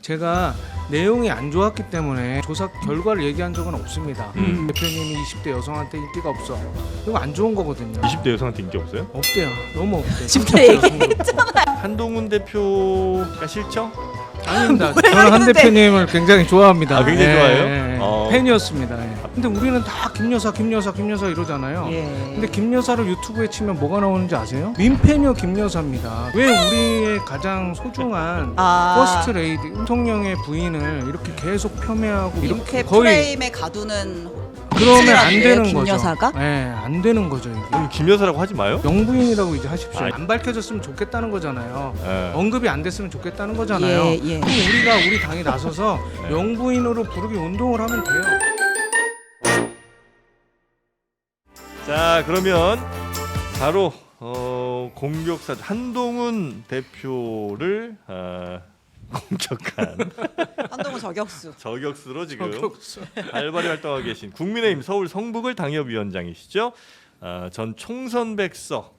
제가 내용이 안 좋았기 때문에 조사 결과를 얘기한 적은 없습니다. 대표님이 20대 여성한테 인기가 없어. 이거 안 좋은 거거든요. 20대 여성한테 인기 없어요? 없대요. 너무 없대. 10대 얘기했잖아. 한동훈 대표가 싫죠? 아닙니다. 저는 한 대표님을 굉장히 좋아합니다. 아, 굉장히 좋아해요? 팬이었습니다. 근데 우리는 다 김여사 이러잖아요. 예. 근데 김여사를 유튜브에 치면 뭐가 나오는지 아세요? 민폐녀 김여사입니다. 왜 우리의 가장 소중한 퍼스트 레이디 대통령의 부인을 이렇게 계속 폄훼하고 이렇게 이렇게 거의 프레임에 가두는 그러면 안 되는 김 거죠. 여사가? 네, 안 되는 거죠 이게. 그럼 김여사라고 하지 마요? 영부인이라고 이제 하십시오. 아. 안 밝혀졌으면 좋겠다는 거잖아요. 예. 언급이 안 됐으면 좋겠다는 거잖아요. 예. 그럼 우리 당이 나서서 영부인으로 부르기 운동을 하면 돼요. 자, 그러면 바로 공격사 한동훈 대표를 공격한 한동훈 저격수. 저격수로 지금 발발이 활동하고 계신 국민의힘 서울 성북을 당협위원장이시죠. 전 총선백서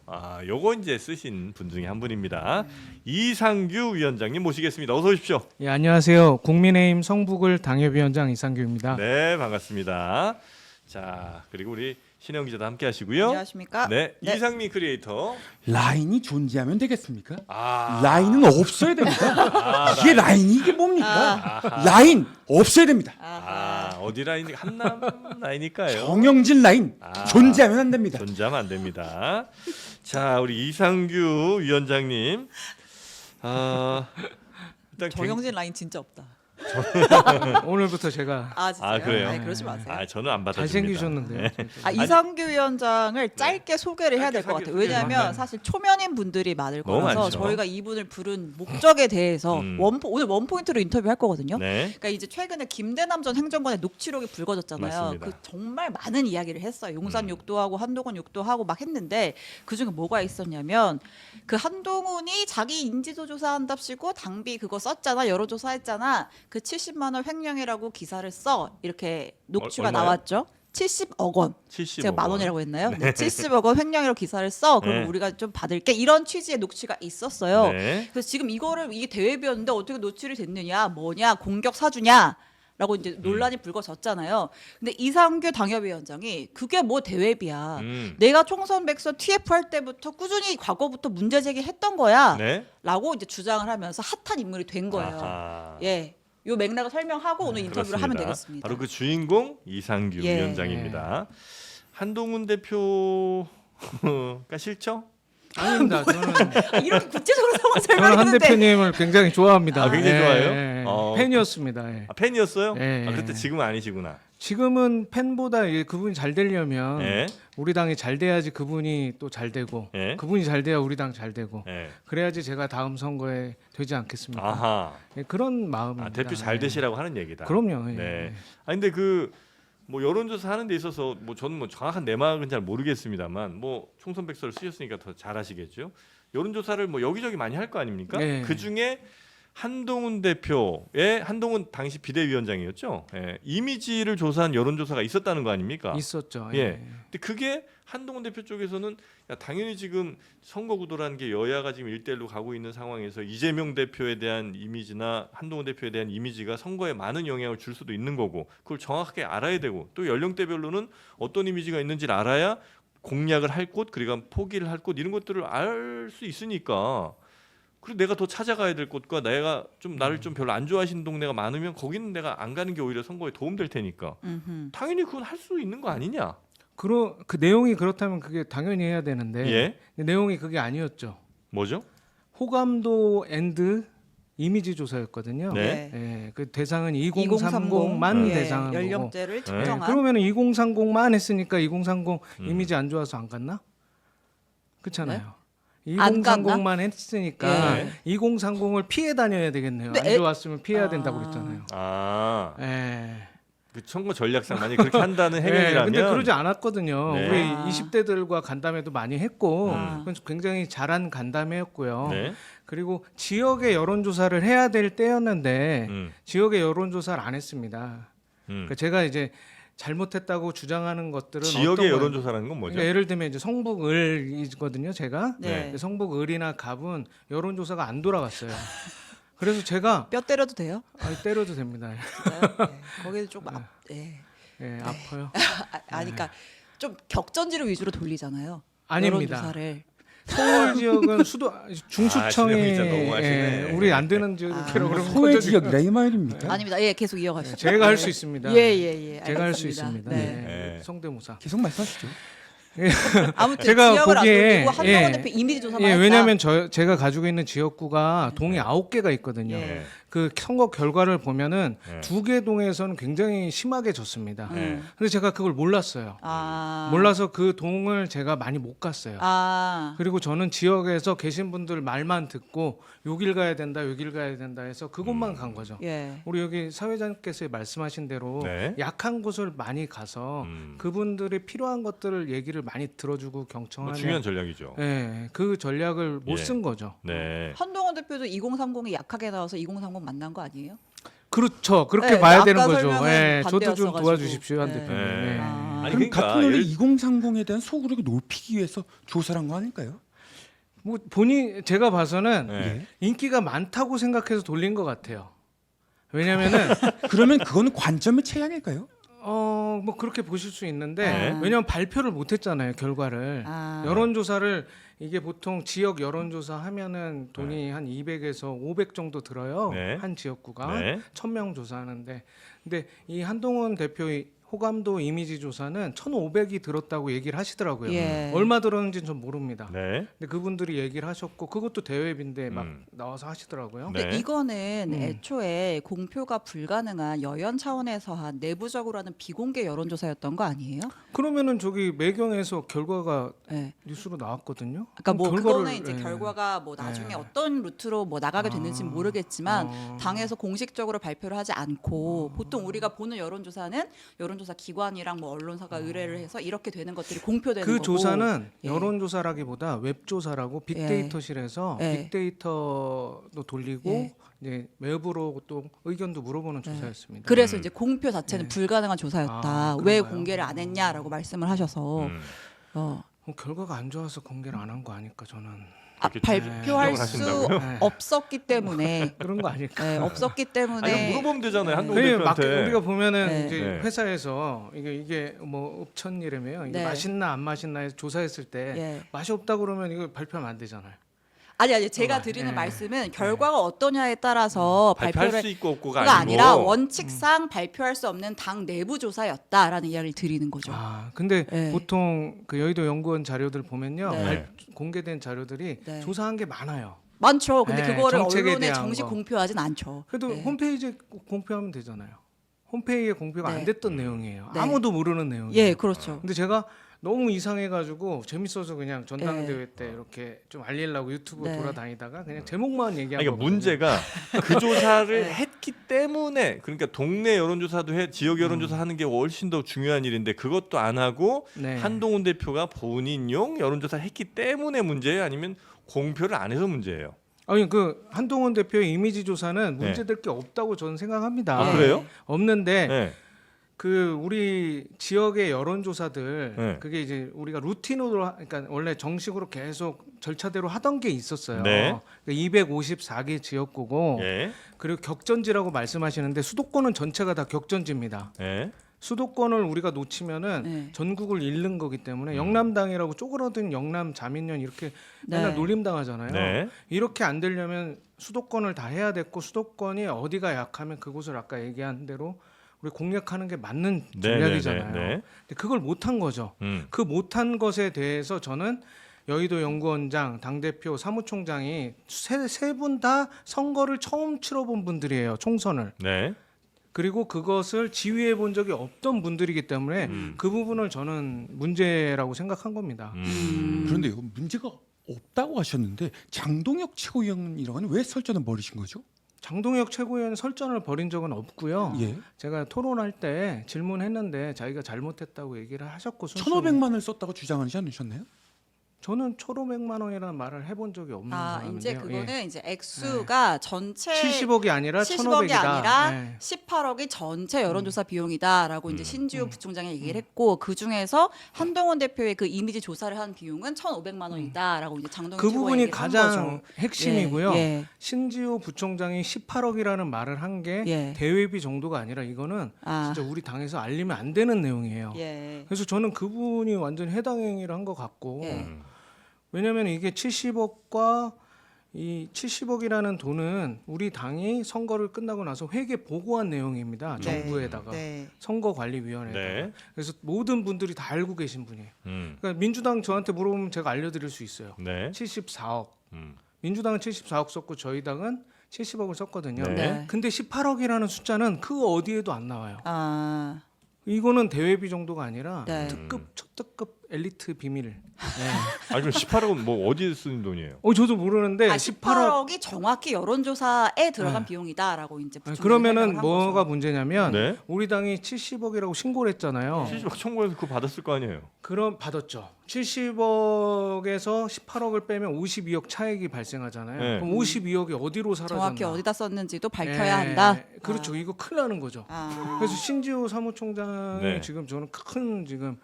요거 이제 쓰신 분 중에 한 분입니다. 이상규 위원장님 모시겠습니다. 어서 오십시오. 예, 안녕하세요. 국민의힘 성북을 당협위원장 이상규입니다. 네, 반갑습니다. 자, 그리고 우리 신영 기자도 함께 하시고요. 안녕하십니까? 네, 네. 이상민 크리에이터. 라인이 존재하면 되겠습니까? 아, 라인은 없어야 됩니다. 이게 라인이 이게 뭡니까? 라인 없어야 됩니다. 어디 라인? 한남 라인일까요? 정영진 라인 존재하면 안 됩니다. 존재하면 안 됩니다. 자, 우리 이상규 위원장님. 일단 정영진 라인 진짜 없다. 오늘부터 제가 진짜요? 그래요? 아니, 그러지 마세요. 저는 안 받아줍니다. 잘생기셨는데요. 이상규 위원장을 짧게 소개를 해야 될 것 같아요. 왜냐하면 사실 초면인 분들이 많을 너무 거라서 많죠. 저희가 이분을 부른 목적에 대해서 오늘 원포인트로 인터뷰할 거거든요. 네. 그러니까 이제 최근에 김대남 전 행정관의 녹취록이 불거졌잖아요. 맞습니다. 그 정말 많은 이야기를 했어요. 용산 욕도 하고 한동훈 욕도 하고 막 했는데 그 중에 뭐가 있었냐면 그 한동훈이 자기 인지도 조사한답시고 당비 그거 썼잖아, 여론조사했잖아. 그 70만 원 횡령이라고 기사를 써 이렇게 녹취가 얼마요? 나왔죠. 70억 원. 70억 제가 만 원이라고 했나요? 네. 70억 원 횡령이라고 기사를 써. 그럼 네. 우리가 좀 받을게. 이런 취지의 녹취가 있었어요. 네. 그래서 지금 이게 대회비였는데 어떻게 노출이 됐느냐, 뭐냐, 공격 사주냐. 라고 이제 논란이 불거졌잖아요. 근데 이상규 당협위원장이 그게 뭐 대회비야. 내가 총선 백서 TF 할 때부터 꾸준히 과거부터 문제 제기했던 거야. 네. 라고 이제 주장을 하면서 핫한 인물이 된 거예요. 아하. 예. 요 맥락을 설명하고 오늘 인터뷰를 그렇습니다. 하면 되겠습니다. 바로 그 주인공 이상규 예. 위원장입니다. 한동훈 대표가 싫죠? 아닙니다. 이렇게 구체적으로 상황 저는 한 설명했는데 대표님을 굉장히 좋아합니다. 굉장히 좋아해요? 팬이었습니다. 예. 팬이었어요? 예. 그때 지금은 아니시구나. 지금은 팬보다 그분이 잘 되려면 예. 우리 당이 잘 돼야지 그분이 또 잘 되고 예. 그분이 잘 돼야 우리 당 잘 되고 예. 그래야지 제가 다음 선거에 되지 않겠습니까? 아하. 예, 그런 마음입니다. 대표 잘 예. 되시라고 하는 얘기다. 그럼요. 예. 네. 근데 뭐 여론조사 하는 데 있어서 뭐 저는 뭐 정확한 내막은 잘 모르겠습니다만 뭐 총선 백서를 쓰셨으니까 더 잘하시겠죠. 여론조사를 뭐 여기저기 많이 할 거 아닙니까? 네. 그 중에 한동훈 대표의 한동훈 당시 비대위원장이었죠. 예. 이미지를 조사한 여론조사가 있었다는 거 아닙니까? 있었죠. 예. 근데 그게 한동훈 대표 쪽에서는 당연히 지금 선거 구도라는 게 여야가 지금 1대1로 가고 있는 상황에서 이재명 대표에 대한 이미지나 한동훈 대표에 대한 이미지가 선거에 많은 영향을 줄 수도 있는 거고 그걸 정확하게 알아야 되고 또 연령대별로는 어떤 이미지가 있는지를 알아야 공략을 할 곳 그리고 포기를 할 곳 이런 것들을 알 수 있으니까 그리고 내가 더 찾아가야 될 곳과 내가 좀 나를 좀 별로 안 좋아하시는 동네가 많으면 거기는 내가 안 가는 게 오히려 선거에 도움 될 테니까 당연히 그건 할 수 있는 거 아니냐? 그 내용이 그렇다면 그게 당연히 해야 되는데 예. 내용이 그게 아니었죠. 뭐죠? 호감도 앤드 이미지 조사였거든요. 네. 예, 그 대상은 2030만 예, 대상한 거고. 연령대를 예, 측정한. 그러면 2030만 했으니까 2030 이미지 안 좋아서 안 갔나? 그렇잖아요. 안 2030만 했으니까 예. 2030을 피해 다녀야 되겠네요. 근데 안 좋았으면 피해야 된다고 그랬잖아요. 아, 예. 그 선거 전략상 만약 그렇게 한다는 행위라면 근데 그러지 않았거든요. 네. 우리 20대들과 간담회도 많이 했고 아. 그건 굉장히 잘한 간담회였고요. 네. 그리고 지역의 여론조사를 해야 될 때였는데 음. 지역의 여론조사를 안 했습니다. 그러니까 제가 이제 잘못했다고 주장하는 것들은 지역의 어떤 거예요? 여론조사라는 건 뭐죠? 그러니까 예를 들면 이제 성북을이거든요, 제가. 네. 성북을이나 갑은 여론조사가 안 돌아갔어요. 그래서 제가 뼈 때려도 돼요? 때려도 됩니다. 진짜요? 네. 거기는 좀 아파요. 그러니까 좀 격전지를 위주로 돌리잖아요. 아닙니다. 여론조사를. 서울 지역은 중수청이 진짜 너무하시네. 우리 안 되는 지역이라고 그러면 소외 꺼져지고. 지역이라 이 말입니까? 아닙니다. 예, 계속 이어가시죠. 제가 할 수 있습니다. 예. 제가 할 수 알겠습니다. 있습니다. 네. 네. 성대모사. 계속 말씀하시죠. 아무튼 제가 지역을 안 보기에, 돌리고 한동훈 대표 이미지 조사만 했다. 왜냐하면 제가 가지고 있는 지역구가 동이 9개가 있거든요. 예. 그 선거 결과를 보면은 네. 2개 동에서는 굉장히 심하게 졌습니다. 네. 근데 제가 그걸 몰랐어요. 몰라서 그 동을 제가 많이 못 갔어요. 그리고 저는 지역에서 계신 분들 말만 듣고 여길 가야 된다, 여길 가야 된다 해서 그곳만 간 거죠. 예. 우리 여기 사회자님께서 말씀하신 대로 네. 약한 곳을 많이 가서 그분들이 필요한 것들을 얘기를 많이 들어주고 뭐 경청하는 중요한 전략이죠. 네, 그 전략을 못 예. 쓴 거죠. 네. 한동훈 대표도 2030이 약하게 나와서 2030 만난 거 아니에요? 그렇죠. 그렇게 네, 봐야 아까 되는 거죠. 설명은 네, 저도 좀 반대였어가지고. 도와주십시오, 한 네. 대표님. 네. 네. 아니, 그럼 그러니까 같은 논리 예를- 2030에 대한 소구력을 높이기 위해서 조사를 한 거 아닐까요? 뭐 제가 봐서는 네. 인기가 많다고 생각해서 돌린 것 같아요. 왜냐면은 그러면 그거는 관점의 차이 아닐까요? 뭐 그렇게 보실 수 있는데 네. 왜냐면 발표를 못했잖아요, 결과를. 여론조사를 이게 보통 지역 여론조사 하면은 돈이 한 200에서 500 정도 들어요. 네. 한 지역구가 네. 1000명 조사하는데, 근데 이 한동훈 대표의 호감도 이미지 조사는 1,500이 들었다고 얘기를 하시더라고요. 예. 얼마 들었는지는 전 모릅니다. 네. 근데 그분들이 얘기를 하셨고 그것도 대회비인데 막 음. 나와서 하시더라고요. 네. 근데 이거는 음. 애초에 공표가 불가능한 여연 차원에서 한 내부적으로 하는 비공개 여론조사였던 거 아니에요? 그러면은 저기 매경에서 결과가 네. 뉴스로 나왔거든요. 그러니까 뭐 그럼 그거는 결과를- 이제 예. 결과가 뭐 나중에 예. 어떤 루트로 뭐 나가게 됐는지는 모르겠지만 아. 당에서 공식적으로 발표를 하지 않고 보통 우리가 보는 여론조사는 여론조사 기관이랑 뭐 언론사가 의뢰를 해서 이렇게 되는 것들이 공표되는 그 거고. 조사는 예. 여론조사라기보다 웹조사라고 빅데이터실에서 예. 빅데이터도 돌리고 예. 이제 외부로 또 의견도 물어보는 조사였습니다. 그래서 이제 공표 자체는 불가능한 조사였다. 아, 왜 그런가요? 공개를 안 했냐라고 말씀을 하셔서 결과가 안 좋아서 공개를 안 한 거 아닐까 저는. 발표할 생각을 수 하신다고요? 없었기 때문에 그런 거 아닐까. 네, 없었기 때문에 아니 물어보면 되잖아요. 한동훈 그게 막 대표한테. 우리가 보면은 네. 이제 네. 회사에서 이게 뭐 읍천이라며요. 이게 네. 맛있나 안 맛있나 해서 조사했을 때 예. 맛이 없다 그러면 이거 발표하면 안 되잖아요. 아니 제가 어, 드리는 예. 말씀은 결과가 어떠냐에 따라서 발표할 발표를 수 있고 없고가 그가 아니고 아니라 원칙상 발표할 수 없는 당 내부 조사였다라는 이야기를 드리는 거죠. 아, 근데 네. 보통 그 여의도 연구원 자료들 보면요. 네. 공개된 자료들이 네. 조사한 게 많아요. 많죠. 근데 네, 그거를 정책에 언론에 대한 정식 거. 공표하진 않죠. 그래도 네. 홈페이지에 공표하면 되잖아요. 홈페이지에 공표가 네. 안 됐던 내용이에요. 네. 아무도 모르는 내용이에요. 예, 그렇죠. 근데 제가 너무 이상해가지고 재밌어서 그냥 전당대회 네. 때 이렇게 좀 알리려고 유튜브 네. 돌아다니다가 그냥 제목만 얘기한 아니, 그러니까 거거든요. 문제가 그 조사를 네. 했기 때문에 그러니까 동네 여론조사도 해 지역 여론조사 하는 게 훨씬 더 중요한 일인데 그것도 안 하고 네. 한동훈 대표가 본인용 여론조사 했기 때문에 문제예요? 아니면 공표를 안 해서 문제예요? 아니 그 한동훈 대표의 이미지 조사는 네. 문제될 게 없다고 저는 생각합니다. 아, 그래요? 없는데 네. 그 우리 지역의 여론조사들 네. 그게 이제 우리가 루틴으로 그러니까 원래 정식으로 계속 절차대로 하던 게 있었어요. 네. 254개 지역구고 예. 그리고 격전지라고 말씀하시는데 수도권은 전체가 다 격전지입니다. 예. 수도권을 우리가 놓치면은 네. 전국을 잃는 거기 때문에 영남당이라고 쪼그라든 영남 자민련 이렇게 네. 맨날 놀림당하잖아요. 네. 이렇게 안 되려면 수도권을 다 해야 됐고 수도권이 어디가 약하면 그곳을 아까 얘기한 대로 우리 공략하는 게 맞는 네, 전략이잖아요. 네, 네, 네. 근데 그걸 못한 거죠. 그 못한 것에 대해서 저는 여의도 연구원장, 당대표, 사무총장이 세 분 다 선거를 처음 치러본 분들이에요. 총선을. 네. 그리고 그것을 지휘해 본 적이 없던 분들이기 때문에 그 부분을 저는 문제라고 생각한 겁니다. 그런데요, 문제가 없다고 하셨는데 장동혁 최고위원이랑은 왜 설전을 벌이신 거죠? 장동혁 최고위원 설전을 벌인 적은 없고요. 예. 제가 토론할 때 질문했는데 자기가 잘못했다고 얘기를 하셨고 1,500만을 썼다고 주장하지 않으셨나요? 저는 1,500만 원이라는 말을 해본 적이 없는 사람인데요. 이제 그거는 예. 이제 액수가 전체 70억이 아니라 70억이 1,500이다. 아니라 예. 18억이 전체 여론조사 비용이다라고 이제 신지호 음. 부총장이 얘기를 했고 그 중에서 한동훈 대표의 그 이미지 조사를 한 비용은 1,500만 원이다라고 이제 장동현 그 최고가 부분이 얘기를 한 가장 거죠. 핵심이고요. 예. 신지호 부총장이 18억이라는 말을 한 게 예. 대외비 정도가 아니라 이거는 진짜 우리 당에서 알리면 안 되는 내용이에요. 예. 그래서 저는 그분이 완전 해당 행위를 한 것 같고 예. 왜냐하면 이게 70억과 이 70억이라는 돈은 우리 당이 선거를 끝나고 나서 회계 보고한 내용입니다. 정부에다가 네. 선거관리위원회에다가. 네. 그래서 모든 분들이 다 알고 계신 분이에요. 음. 그러니까 민주당 저한테 물어보면 제가 알려드릴 수 있어요. 네. 74억. 음. 민주당은 74억 썼고 저희 당은 70억을 썼거든요. 네. 네. 근데 18억이라는 숫자는 그 어디에도 안 나와요. 아. 이거는 대외비 정도가 아니라 네. 특급 초특급 엘리트 비밀. 네. 아니 그럼 18억은 뭐 어디에 쓰는 돈이에요? 저도 모르는데 18억 18억이 정확히 여론조사에 들어간 네. 비용이다라고 이제 부총장이 그러면은 설명을 한 뭐가 거죠. 문제냐면 네. 우리 당이 70억이라고 신고를 했잖아요. 70억 청구해서 그거 받았을 거 아니에요? 그럼 받았죠. 70억에서 18억을 빼면 52억 차액이 발생하잖아요. 네. 그럼 52억이 어디로 사라졌나? 정확히 어디다 썼는지도 밝혀야 예, 한다. 그렇죠. 이거 큰일 나는 거죠. 아. 그래서 신지호 사무총장이 네. 지금 저는 큰 지금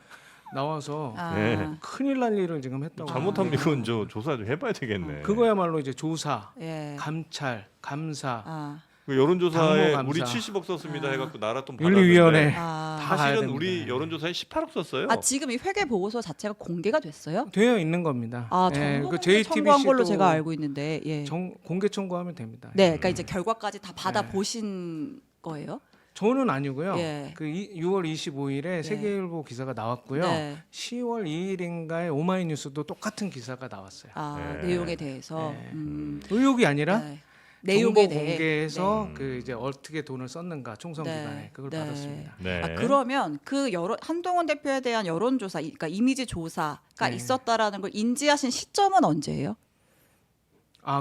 나와서 아. 네. 큰일 날 일을 지금 했다고. 잘못하면 이건 저 조사 좀 해봐야 되겠네. 그거야말로 이제 조사, 예. 감찰, 감사, 아. 그 여론조사에 당무 우리 감사. 70억 썼습니다 아. 해갖고 나라 돈 윤리위원회. 받았는데 아. 다 가야 사실은 됩니다. 우리 여론조사에 18억 썼어요. 지금 이 회계 보고서 자체가 공개가 됐어요? 되어 있는 겁니다. 정부 그 청구한 걸로 JTBC도 제가 알고 있는데. 예. 공개 청구하면 됩니다. 네, 그러니까 이제 결과까지 다 받아 네. 보신 거예요? 저는 아니고요. 예. 6월 25일에 세계일보 기사가 나왔고요. 네. 10월 2일인가에 오마이뉴스도 똑같은 기사가 나왔어요. 아, 네. 내용에 대해서. 네. 음. 의혹이 아니라 네. 내용에 정보 대해. 공개해서 네. 그 이제 어떻게 돈을 썼는가 총선 네. 기간에 그걸 네. 받았습니다. 네. 그러면 그 한동훈 대표에 대한 여론조사, 그러니까 이미지 조사가 네. 있었다라는 걸 인지하신 시점은 언제예요?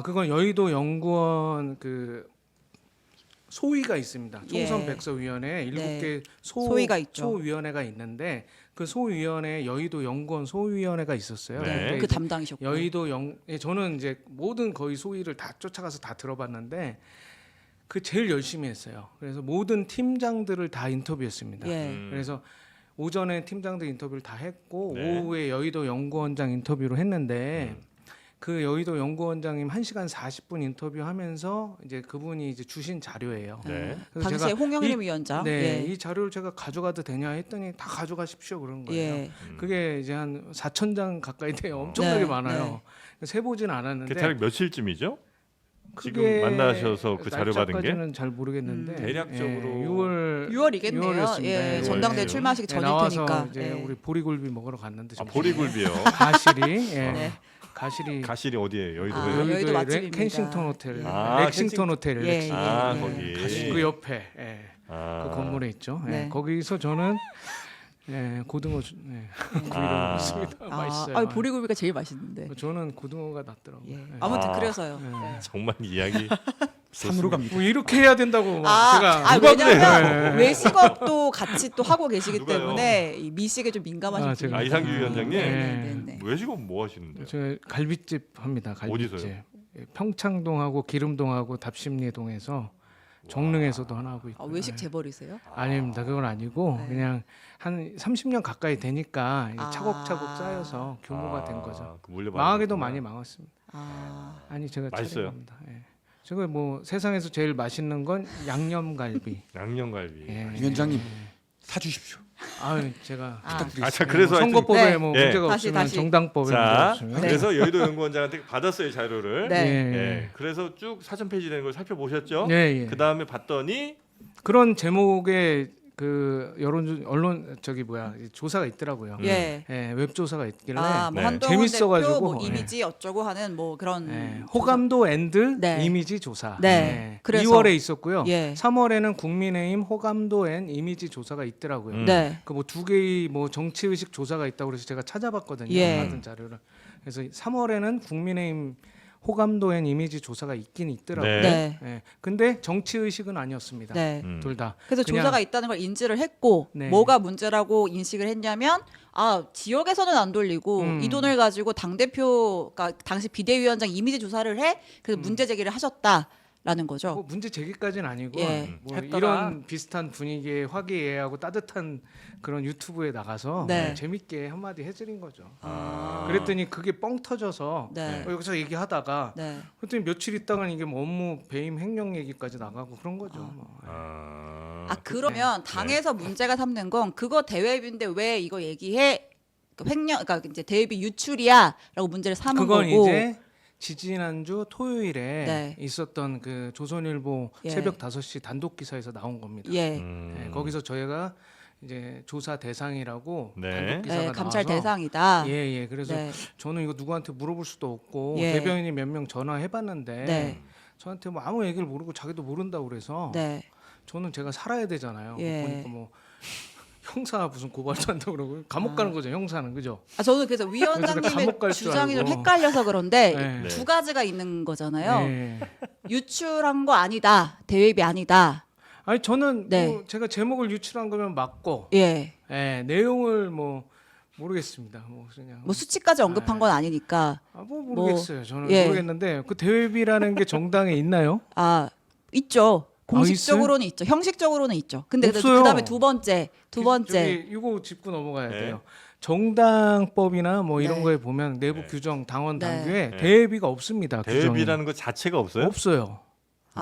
그건 여의도 연구원 그 소위가 있습니다. 총선 예. 백서위원회 7개 네. 소위가 있죠. 소위원회가 있는데 그 소위원회 여의도 연구원 소위원회가 있었어요. 네. 근데 그 이제 담당이셨고. 저는 이제 모든 거의 소위를 다 쫓아가서 다 들어봤는데 그 제일 열심히 했어요. 그래서 모든 팀장들을 다 인터뷰했습니다. 예. 그래서 오전에 팀장들 인터뷰를 다 했고 네. 오후에 여의도 연구원장 인터뷰를 했는데 그 여의도 연구원장님 1시간 40분 인터뷰하면서 이제 그분이 이제 주신 자료예요. 네. 그래서 당시에 제가 홍영림 위원장. 네, 예. 이 자료를 제가 가져가도 되냐 했더니 다 가져가십시오 그런 거예요. 예. 그게 이제 한 4,000장 가까이 돼요. 엄청나게 네, 많아요. 세보진 않았는데 그 대략 며칠쯤이죠? 지금 그게 만나셔서 그 자료 받은 게? 날짜까지는 잘 모르겠는데 대략적으로 6월 6월이겠네요. 예, 전당대 6월. 출마식 전일 나와서 테니까. 이제 예. 우리 보리굴비 먹으러 갔는데 아, 점심에 보리굴비요. 가실이 예. 네. 가실이 가실이 어디예요? 여의도에? 여의도 여의도의 맛집입니다. 켄싱턴 호텔, 예. 렉싱턴 호텔, 예, 렉싱턴. 아, 예. 거기. 예. 그 옆에 그 건물에 있죠. 예. 네. 거기서 저는 고등어 구이를 아. 먹었습니다. 맛있어요. 보리굴비가 제일 맛있는데. 저는 고등어가 낫더라고요. 예. 예. 아무튼 아. 그래서요. 네. 정말 이야기 산으로 갑니다. 뭐 이렇게 해야 된다고 제가 왜냐면 네. 외식업도 같이 또 하고 계시기 누가요? 때문에 이 미식에 좀 민감하신 제가- 분이에요. 이상규 위원장님? 네. 외식업 뭐 하시는데요? 제가 갈비집 합니다. 갈비집. 어디서요? 예, 평창동하고 기름동하고 답심리동에서 정릉에서도 하나 하고 있고. 외식 재벌이세요? 아닙니다. 그건 아니고 네. 그냥 한 30년 가까이 되니까 이게 아. 차곡차곡 쌓여서 규모가 된 거죠. 그 물려받은 망하게도 거구나. 많이 망했습니다. 아, 아니 제가 맛있어요? 차린 겁니다. 예. 제가 뭐 세상에서 제일 맛있는 건 양념갈비. 양념갈비. 예. 위원장님 사주십시오. 제가 자 그래서 하여튼 선거법에 네. 뭐 예. 문제가 다시, 없으면 다시. 정당법에 문제가 자 없으면 그래서 여의도 연구원장한테 받았어요 자료를. 네. 예. 그래서 쭉 사전 페이지되는 걸 살펴보셨죠? 예, 예. 그 다음에 봤더니 그런 제목의 그 언론 조사가 있더라고요. 예. 예, 웹 조사가 있길래 뭐 네. 한동훈 재밌어가지고, 대표 뭐 예. 이미지 어쩌고 하는 뭐 그런 예, 호감도 앤드 네. 이미지 조사. 네. 예. 그래서- 2월에 있었고요. 예. 3월에는 국민의힘 호감도 앤 이미지 조사가 있더라고요. 네. 그 뭐 두 개의 뭐 정치 의식 조사가 있다고 그래서 제가 찾아봤거든요. 예. 받은 자료를. 그래서 3월에는 국민의힘 호감도엔 이미지 조사가 있긴 있더라고요. 네. 네. 예. 근데 정치 의식은 아니었습니다. 네. 둘 다. 그래서 그냥- 조사가 있다는 걸 인지를 했고 네. 뭐가 문제라고 인식을 했냐면 지역에서는 안 돌리고 이 돈을 가지고 당대표가 당시 비대위원장 이미지 조사를 해 그래서 문제 제기를 하셨다라는 거죠. 뭐 문제 제기까지는 아니고 예. 뭐 했다가. 이런 비슷한 분위기에 화기애애하고 따뜻한 그런 유튜브에 나가서 네. 재밌게 한마디 해드린 거죠. 아. 그랬더니 그게 뻥 터져서 네. 여기서 얘기하다가 네. 그랬더니 며칠 있다가 이게 뭐 업무 배임 횡령 얘기까지 나가고 그런 거죠. 뭐. 그러면 당에서 문제가 삼는 건 그거 대외비인데 왜 이거 얘기해? 횡령, 그러니까 이제 대외비 유출이야라고 문제를 삼은 그건 거고. 이제 지지난주 토요일에 네. 있었던 그 조선일보 예. 새벽 5시 단독 기사에서 나온 겁니다. 예, 네, 거기서 저희가 이제 조사 대상이라고 네. 단독 기사가 네, 감찰 나와서 대상이다. 예. 그래서 네. 저는 이거 누구한테 물어볼 수도 없고 예. 대변인이 몇 명 전화해봤는데 네. 저한테 뭐 아무 얘기를 모르고 자기도 모른다고 그래서 네. 저는 제가 살아야 되잖아요. 예. 보니까 뭐 형사 무슨 고발도 한다고 그러고 감옥 가는 거죠. 형사는 그죠? 저는 그래서 위원장님의 감옥 갈줄 주장이 좀 알고. 헷갈려서 그런데 네. 두 가지가 있는 거잖아요. 네. 유출한 거 아니다. 대외비 아니다. 아니 저는 네. 뭐 제가 제목을 유출한 거면 맞고 예. 내용을 뭐 모르겠습니다. 뭐 그냥 뭐 수치까지 언급한 건 아니니까. 뭐 모르겠어요. 저는 예. 모르겠는데 그 대외비라는 게 정당에 있나요? 있죠. 공식적으로는 있어요? 있죠. 형식적으로는 있죠. 근데 없어요. 그다음에 두 번째. 저기 이거 짚고 넘어가야 네. 돼요. 정당법이나 뭐 이런 네. 거에 보면 내부 네. 규정 당원 네. 당규에 네. 대외비가 없습니다. 대외비라는 거 자체가 없어요? 없어요.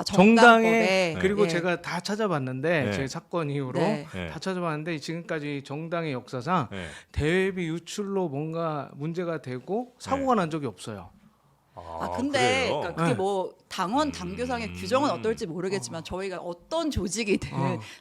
정당법에. 정당에 그리고 예. 제가 다 찾아봤는데 네. 제 사건 이후로 네. 네. 다 찾아봤는데 지금까지 정당의 역사상 네. 대외비 유출로 뭔가 문제가 되고 사고가 난 적이 없어요. 근데 그래요? 그러니까 그게 네. 뭐 당원 당규상의 규정은 어떨지 모르겠지만 저희가 어떤 조직이든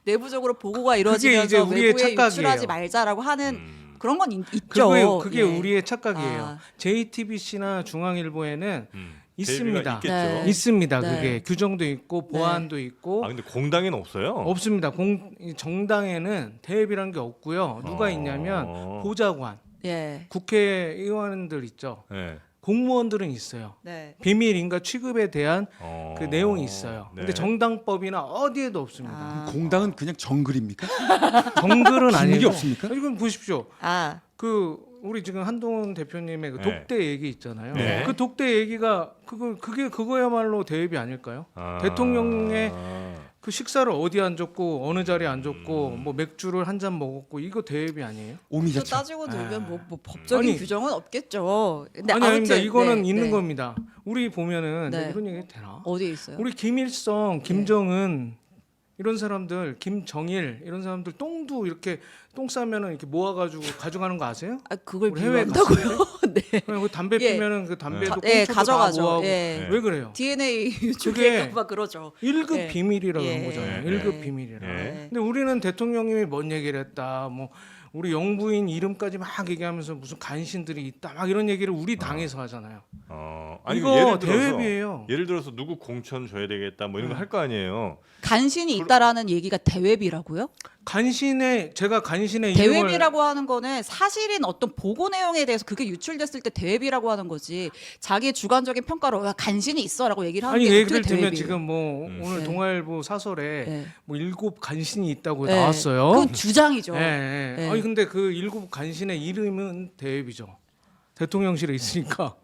내부적으로 보고가 이제 이루어지면서 우리의 외부에 착각이에요. 유출하지 말자라고 하는 그런 건 있죠. 그게 예. 우리의 착각이에요. 아. JTBC나 중앙일보에는 있습니다. 대외비가 있겠죠. 네. 있습니다. 네. 그게 규정도 있고 보안도 있고 근데 공당에는 없어요? 없습니다. 이 정당에는 대외비라는 게 없고요. 누가 있냐면 보좌관, 예. 국회의원들 있죠. 네. 공무원들은 있어요. 네. 비밀 인가 취급에 대한 그 내용이 있어요. 네. 근데 정당법이나 어디에도 없습니다. 아. 공당은 그냥 정글입니까? 정글은 기능이 아니고 없습니까? 이건 보십시오. 아. 그 우리 지금 한동훈 대표님의 그 네. 독대 얘기 있잖아요. 네. 그 독대 얘기가 그거야말로 대외비 아닐까요? 아. 대통령의 그 식사를 어디 앉았고 어느 자리에 앉았고 뭐 맥주를 한 잔 먹었고 이거 대외비 아니에요? 또 오미자차. 따지고 들면 뭐 법적인 아니, 규정은 없겠죠. 근데 아닙니다. 아무튼, 이거는 네, 있는 네. 겁니다. 우리 보면은 네. 이런 얘기 되나? 어디에 있어요? 우리 김일성, 김정은 이런 사람들, 김정일 이런 사람들 똥도 이렇게 똥 싸면은 이렇게 모아가지고 가져가는 거 아세요? 그걸 우리 해외 비유한다고요? 네. 그냥 그 담배 예. 피면은 그 담배도 예, 꽁초도 다 가져가죠. 모아고 예. 왜 그래요? DNA 그게 유출될까봐 그러죠. 1급 예. 비밀이라 예. 그런 거잖아요. 예. 1급 예. 비밀이라. 예. 근데 우리는 대통령님이 뭔 얘기를 했다. 뭐 우리 영부인 이름까지 막 얘기하면서 무슨 간신들이 있다. 막 이런 얘기를 우리 당에서 하잖아요. 아니, 이거 예를 들어서, 대외비예요. 예를 들어서 누구 공천 줘야 되겠다 뭐 이런 거 할 거 아니에요. 간신이 있다라는 얘기가 대외비라고요? 제가 간신의 이름을 대외비라고 하는 거는 사실인 어떤 보고 내용에 대해서 그게 유출됐을 때 대외비라고 하는 거지. 자기의 주관적인 평가로 간신이 있어라고 얘기를 하는 아니 게 예를 어떻게 들면 대외비예요? 지금 뭐 오늘 네. 동아일보 사설에 네. 뭐 7 간신이 있다고 네. 나왔어요. 그건 주장이죠. 예, 예. 네. 아니 근데 그 7 간신의 이름은 대외비죠. 대통령실에 있으니까.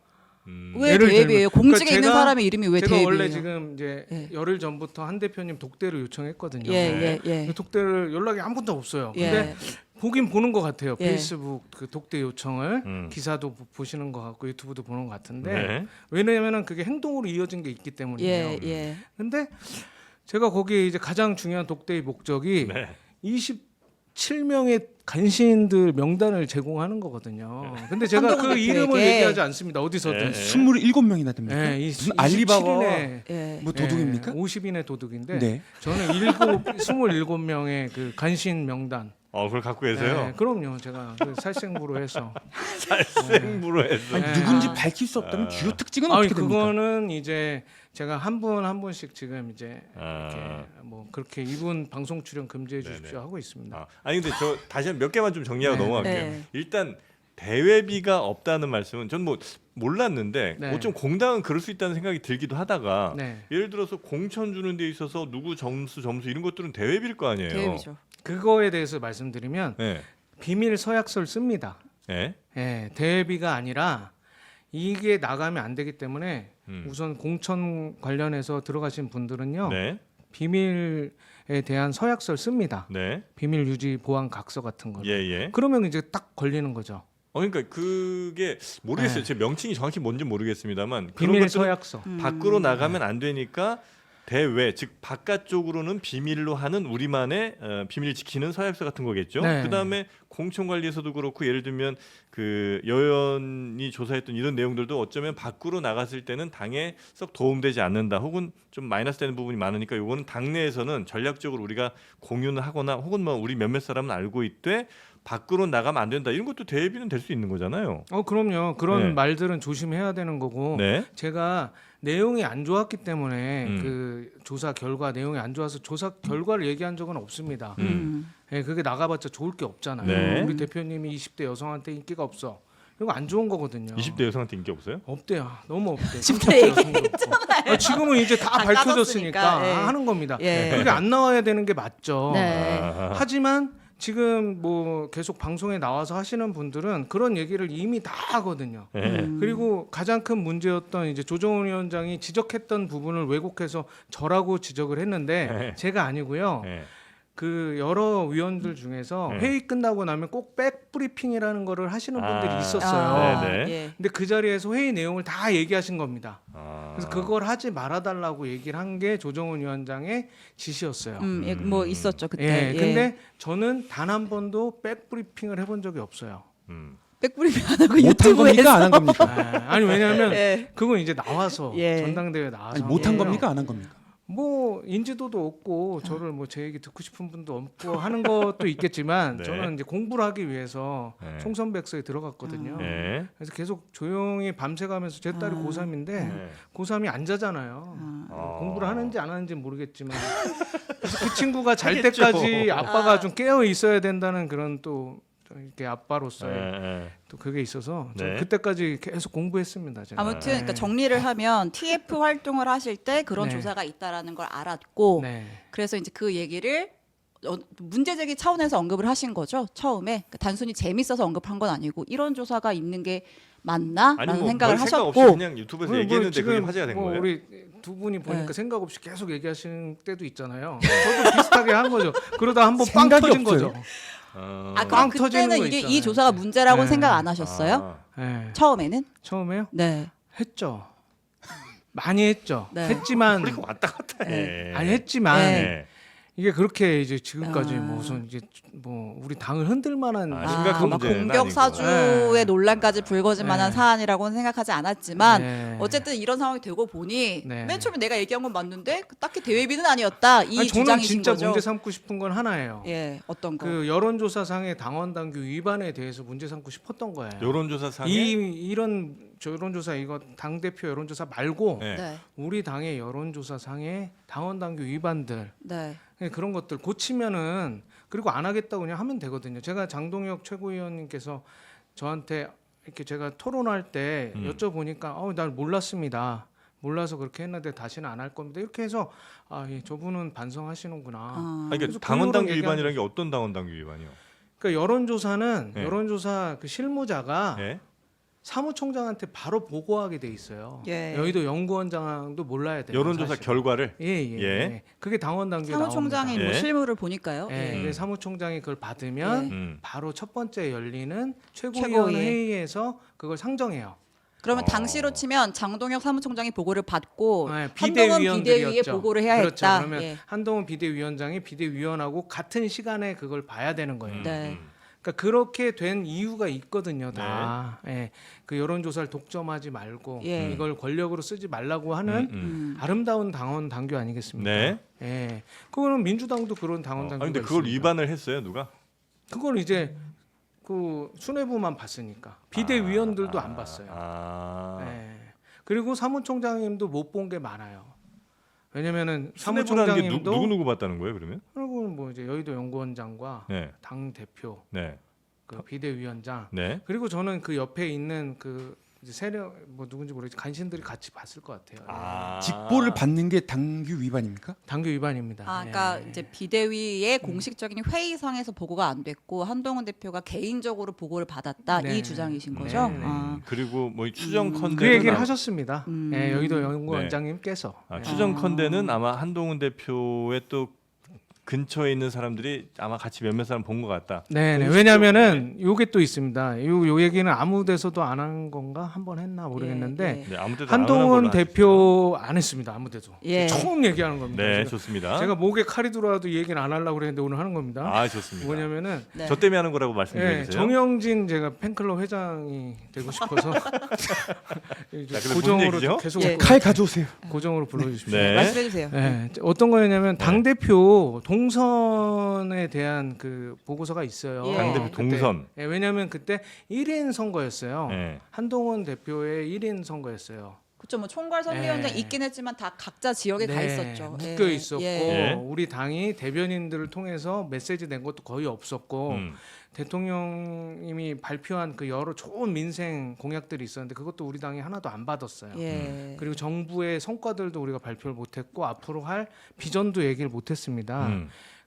왜 예를 대외비예요? 들면- 공직에 그러니까 있는 제가- 사람의 이름이 왜 제가 대외비예요? 원래 지금 이제 예. 열흘 전부터 한 대표님 독대를 요청했거든요. 예, 예, 예. 그 독대를 연락이 한 번도 없어요. 예. 근데 보긴 보는 것 같아요. 예. 페이스북 그 독대 요청을 기사도 보시는 것 같고 유튜브도 보는 것 같은데 네. 왜냐하면 그게 행동으로 이어진 게 있기 때문이에요. 예, 예. 근데 제가 거기에 이제 가장 중요한 독대의 목적이 네. 27명의 간신들 명단을 제공하는 거거든요. 근데 제가 한동훈 그 이름을 대표에게. 얘기하지 않습니다. 어디서든. 네. 27명이나 됩니까? 네, 무슨 알리바바와 예. 뭐 도둑입니까? 50인의 도둑인데 네. 저는 27명의 그 간신 명단. 그걸 갖고 계세요? 네, 그럼요. 제가 그 살생부로 해서. 생부로 해서. 아니, 네. 누군지 밝힐 수 없다면 주요 특징은 아니 어떻게 됩니까? 그거는 이제 제가 한 분 한 분씩 지금 이제 아. 이렇게 뭐 그렇게 이분 방송 출연 금지해 네네. 주십시오 하고 있습니다. 아니 근데 저 다시 몇 개만 좀 정리하고 네. 넘어갈게요. 네. 일단 대외비가 없다는 말씀은 전 뭐 몰랐는데 네. 어쩜 공당은 그럴 수 있다는 생각이 들기도 하다가 네. 예를 들어서 공천 주는 데 있어서 누구 점수 이런 것들은 대외비일 거 아니에요. 대회비죠. 그거에 대해서 말씀드리면 네. 비밀 서약서를 씁니다. 네. 예, 대회비가 아니라 이게 나가면 안 되기 때문에 우선 공천 관련해서 들어가신 분들은요. 네. 비밀에 대한 서약서를 씁니다. 네. 비밀 유지 보안 각서 같은 거. 예. 그러면 이제 딱 걸리는 거죠. 그러니까 그게 모르겠어요. 네. 제 명칭이 정확히 뭔지 모르겠습니다만 그런 비밀 것들은 서약서. 밖으로 나가면 안 되니까 대외 즉 바깥쪽으로는 비밀로 하는 우리만의 비밀 지키는 서약서 같은 거겠죠. 네. 그다음에 공천 관리에서도 그렇고 예를 들면 그 여연이 조사했던 이런 내용들도 어쩌면 밖으로 나갔을 때는 당에 썩 도움되지 않는다. 혹은 좀 마이너스 되는 부분이 많으니까 요거는 당내에서는 전략적으로 우리가 공유는 하거나 혹은 뭐 우리 몇몇 사람은 알고 있되 밖으로 나가면 안 된다. 이런 것도 대비는 될 수 있는 거잖아요. 그럼요. 그런 네. 말들은 조심해야 되는 거고. 네. 제가 내용이 안 좋았기 때문에 음. 그 조사 결과 내용이 안 좋아서 조사 결과를 얘기한 적은 없습니다. 음. 예, 그게 나가봤자 좋을 게 없잖아요. 네. 우리 대표님이 20대 여성한테 인기가 없어. 이거 안 좋은 거거든요. 20대 여성한테 인기 없어요? 없대요. 너무 없대. 10대 얘기했잖아요. 지금은 이제 다 다 밝혀졌으니까 까졌으니까, 예. 하는 겁니다. 예. 그게 안 나와야 되는 게 맞죠. 네. 하지만 지금 뭐 계속 방송에 나와서 하시는 분들은 그런 얘기를 이미 다 하거든요. 네. 그리고 가장 큰 문제였던 이제 조정훈 위원장이 지적했던 부분을 왜곡해서 저라고 지적을 했는데 네. 제가 아니고요. 네. 그 여러 위원들 중에서 네. 회의 끝나고 나면 꼭 백브리핑이라는 거를 하시는 분들이 아. 있었어요. 네, 네. 예. 근데 그 자리에서 회의 내용을 다 얘기하신 겁니다. 아. 그래서 그걸 하지 말아달라고 얘기를 한 게 조정훈 위원장의 지시였어요. 예, 뭐 있었죠 그때. 예, 예. 근데 저는 단 한 번도 백브리핑을 해본 적이 없어요. 백브리핑 안 하고 못한 유튜브에서. 겁니까 안 한 겁니까? 아니 왜냐하면 예. 그건 이제 나와서 예. 전당대회 나와서 아니, 못한 하고요. 겁니까 안 한 겁니까? 뭐 인지도도 없고 저를 뭐 제 얘기 듣고 싶은 분도 없고 하는 것도 있겠지만 네. 저는 이제 공부를 하기 위해서 네. 총선백서에 들어갔거든요. 네. 그래서 계속 조용히 밤새가면서 제 딸이 고3인데 네. 고3이 안 자잖아요. 아. 공부를 하는지 안 하는지 모르겠지만 그래서 그 친구가 잘 하겠죠. 때까지 아빠가 좀 깨어 있어야 된다는 그런 또 이렇게 아빠로서의 네. 또 그게 있어서 저 네. 그때까지 계속 공부했습니다. 제가. 아무튼 네. 그러니까 정리를 하면 TF 활동을 하실 때 그런 네. 조사가 있다라는 걸 알았고 네. 그래서 이제 그 얘기를 문제 제기 차원에서 언급을 하신 거죠 처음에. 그러니까 단순히 재밌어서 언급한 건 아니고 이런 조사가 있는 게 맞나라는 아니 뭐 생각을 별 생각 하셨고. 없이 그냥 유튜브에서 뭐 얘기했는데 그게 지금 화제가 된 뭐 거예요. 우리 두 분이 보니까 네. 생각 없이 계속 얘기하시는 때도 있잖아요. 저도 비슷하게 한 거죠. 그러다 한번 빵 생각이 터진 없어요. 거죠. 아 빵 그럼 터지는 그때는 거 이게 있잖아요. 이 조사가 문제라고는 네. 생각 안 하셨어요? 네. 처음에는? 처음에요? 네. 했죠. 많이 했죠. 네. 했지만 우리가 왔다 갔다 해. 아니 했지만 네. 이게 그렇게 이제 지금까지 아. 무슨 이제 뭐 우리 당을 흔들 만한 아, 심각한 막 문제는 공격 아니고. 사주의 네. 논란까지 불거질 만한 네. 사안이라고는 생각하지 않았지만 네. 어쨌든 이런 상황이 되고 보니 네. 맨 처음에 내가 얘기한 건 맞는데 딱히 대외비는 아니었다 이 아니, 저는 주장이신 진짜 거죠. 문제 삼고 싶은 건 하나예요. 예, 어떤 거? 그 여론조사상의 당원 당규 위반에 대해서 문제 삼고 싶었던 거예요. 여론조사상에 이런 여론조사 이거 당 대표 여론조사 말고 네. 네, 우리 당의 여론조사상의 당원 당규 위반들 네, 그런 것들 고치면은 그리고 안 하겠다고 그냥 하면 되거든요. 제가 장동혁 최고위원님께서 저한테 이렇게 제가 토론할 때 여쭤보니까 날 몰랐습니다. 몰라서 그렇게 했는데 다시는 안 할 겁니다. 이렇게 해서 예, 저분은 반성하시는구나. 아, 아니, 그래서 그러니까 당원당규 그 이후로 위반이라는 게 어떤 당원당규 위반이요? 그러니까 여론조사는 네. 여론조사 그 실무자가 네. 사무총장한테 바로 보고하게 돼 있어요. 예. 여의도 연구원장도 몰라야 돼요. 여론조사 사실. 결과를 예. 예. 그게 당원 당규에 사무총장이 나옵니다. 뭐 예. 실무를 보니까요. 예. 예. 근데 사무총장이 그걸 받으면 예. 바로 첫 번째 열리는 최고위. 최고위원 회의에서 그걸 상정해요. 그러면 당시로 치면 장동혁 사무총장이 보고를 받고 네, 한동훈 비대위원들이었죠. 비대위에 보고를 해야 그렇죠. 했다. 그러면 예. 한동훈 비대위원장이 비대위원하고 같은 시간에 그걸 봐야 되는 거예요. 네. 그러니까 그렇게 된 이유가 있거든요, 다. 예. 그 여론조사를 독점하지 말고 예. 이걸 권력으로 쓰지 말라고 하는 아름다운 당원 당규 아니겠습니까? 네. 예. 그거는 민주당도 그런 당원 당규가 근데 그걸 있습니다. 위반을 했어요, 누가? 그걸 이제 그 수뇌부만 봤으니까 비대위원들도 안 봤어요. 예. 그리고 사무총장님도 못 본 게 많아요. 왜냐면은 수뇌부라는 게 사무총장님도 누구 봤다는 거예요, 그러면? 그리고 뭐 이제 여의도 연구원장과 네. 당 대표 네. 그 비대위원장. 네. 그리고 저는 그 옆에 있는 그 이제 세력 뭐 누군지 모르겠지만 간신들이 같이 봤을 것 같아요. 아. 직보를 받는 게 당규 위반입니까? 당규 위반입니다. 그러니까 예. 이제 비대위의 공식적인 회의상에서 보고가 안 됐고 한동훈 대표가 개인적으로 보고를 받았다 네. 이 주장이신 거죠? 네, 네. 아. 그리고 뭐 추정컨대는 그 얘기를 하셨습니다. 예, 여의도 네. 연구원장님께서. 추정컨대는 아마 한동훈 대표의 또 근처에 있는 사람들이 아마 같이 몇몇 사람 본 것 같다. 네, 공식적으로. 왜냐하면은 요게 또 있습니다. 요 얘기는 아무 데서도 안 한 건가 한 번 했나 모르겠는데 예, 예. 네, 아무 데도 한동훈 안 대표 안 했습니다. 아무 데도. 예. 처음 얘기하는 겁니다. 네, 제가, 좋습니다. 제가 목에 칼이 들어와도 이 얘기는 안 하려고 그랬는데 오늘 하는 겁니다. 아, 좋습니다. 뭐냐면은 네. 저 때문에 하는 거라고 말씀해 예, 주세요. 정영진 제가 팬클럽 회장이 되고 싶어서 이제 자, 근데 무슨 고정으로 얘기죠? 계속 예. 칼 가져오세요. 고정으로 불러주십시오. 네. 말씀해 주세요. 예, 어떤 거냐면 당 대표 동선에 대한 그 보고서가 있어요. 예. 당대표 그때, 동선. 예, 왜냐하면 그때 1인 선거였어요. 네. 한동훈 대표의 1인 선거였어요. 그렇죠. 뭐 총괄 선대위원장 예. 있긴 했지만 다 각자 지역에 가 있었죠. 묶여 예. 있었고 예. 우리 당이 대변인들을 통해서 메시지 낸 것도 거의 없었고 대통령님이 발표한 그 여러 좋은 민생 공약들이 있었는데 그것도 우리 당이 하나도 안 받았어요. 예. 그리고 정부의 성과들도 우리가 발표를 못했고 앞으로 할 비전도 얘기를 못했습니다.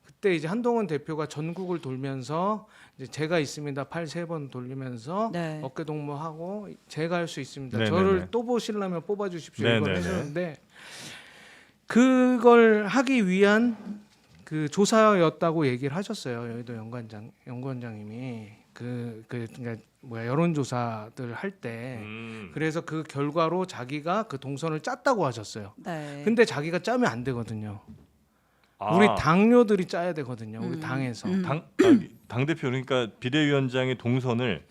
그때 이제 한동훈 대표가 전국을 돌면서 이제 제가 있습니다. 팔 3번 돌리면서 네. 어깨 동무하고 제가 할 수 있습니다. 네네네. 저를 또 보시려면 뽑아주십시오. 이걸 네네네. 해주는데 그걸 하기 위한 그 조사였다고 얘기를 하셨어요. 여의도 연구원장님이 그러니까 뭐야 여론조사들 할 때 그래서 그 결과로 자기가 그 동선을 짰다고 하셨어요. 네. 근데 자기가 짜면 안 되거든요. 아, 우리 당료들이 짜야 되거든요. 우리 당에서. 당 대표 그러니까 비대위원장의 동선을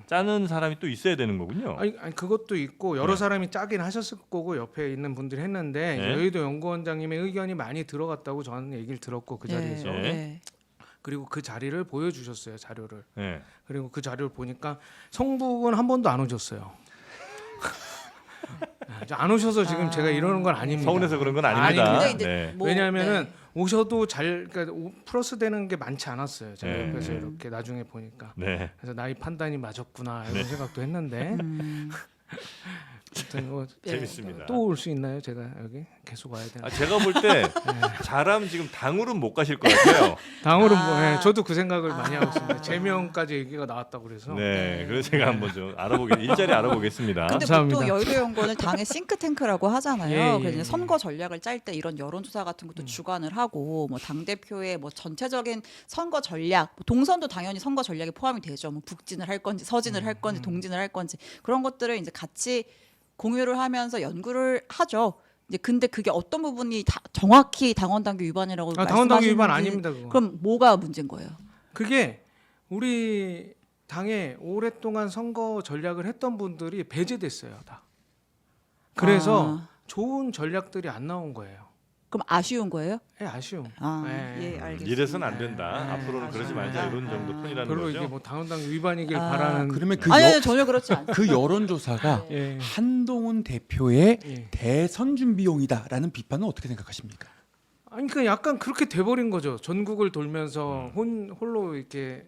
짜는 사람이 또 있어야 되는 거군요. 아니 그것도 있고 여러 네. 사람이 짜긴 하셨을 거고 옆에 있는 분들이 했는데 네. 여의도 연구원장님의 의견이 많이 들어갔다고 저는 얘기를 들었고 그 자리에서 예. 예. 그리고 그 자리를 보여주셨어요 자료를. 네. 그리고 그 자료를 보니까 성북은 한 번도 안 오셨어요. 안 오셔서 지금 제가 이러는 건 아닙니다. 서운해서 그런 건 아닙니다. 근데 이제 네. 뭐, 왜냐하면은 네. 오셔도 그러니까 플러스 되는 게 많지 않았어요. 제가 네. 옆에서 이렇게 나중에 보니까. 네. 그래서 나의 판단이 맞았구나 이런 생각도 했는데. 아무튼 뭐 재밌습니다. 또 올 수 있나요? 제가 여기 계속 와야 되나? 제가 볼 때 잘하면 지금 당으로는 못 가실 것 같아요. 당으로 아. 뭐 저도 그 생각을 많이 하고 있습니다. 제명까지 얘기가 나왔다고 그래서. 네. 그래서 제가 한번 좀 일자리 알아보겠습니다. 근데 감사합니다. 보통 여의도 연구원을 당의 싱크탱크라고 하잖아요. 예, 예, 그래서 이제 예. 선거 전략을 짤 때 이런 여론조사 같은 것도 주관을 하고 뭐 당 대표의 뭐 전체적인 선거 전략, 뭐 동선도 당연히 선거 전략에 포함이 되죠. 뭐 북진을 할 건지 서진을 할 건지 동진을 할 건지 그런 것들을 이제 같이 공유를 하면서 연구를 하죠. 이제 근데 그게 어떤 부분이 정확히 당원 당규 위반이라고 당원 당규 위반 말씀하시는지 아닙니다. 그거. 그럼 뭐가 문제인 거예요? 그게 우리 당에 오랫동안 선거 전략을 했던 분들이 배제됐어요, 다. 그래서 좋은 전략들이 안 나온 거예요. 그럼 아쉬운 거예요? 예, 아쉬움. 예, 알겠습니다. 이래서는 안 된다. 네. 앞으로는 그러지 말자 이런 정도 톤이라는 별로 거죠. 이게 뭐 당원 당규 위반이길 바라는. 그러면 아니 전혀 그렇지 않아요. 그 여론조사가 예. 한동훈 대표의 예. 대선 준비용이다라는 비판은 어떻게 생각하십니까? 아니 그 약간 그렇게 돼버린 거죠. 전국을 돌면서 홀로 이렇게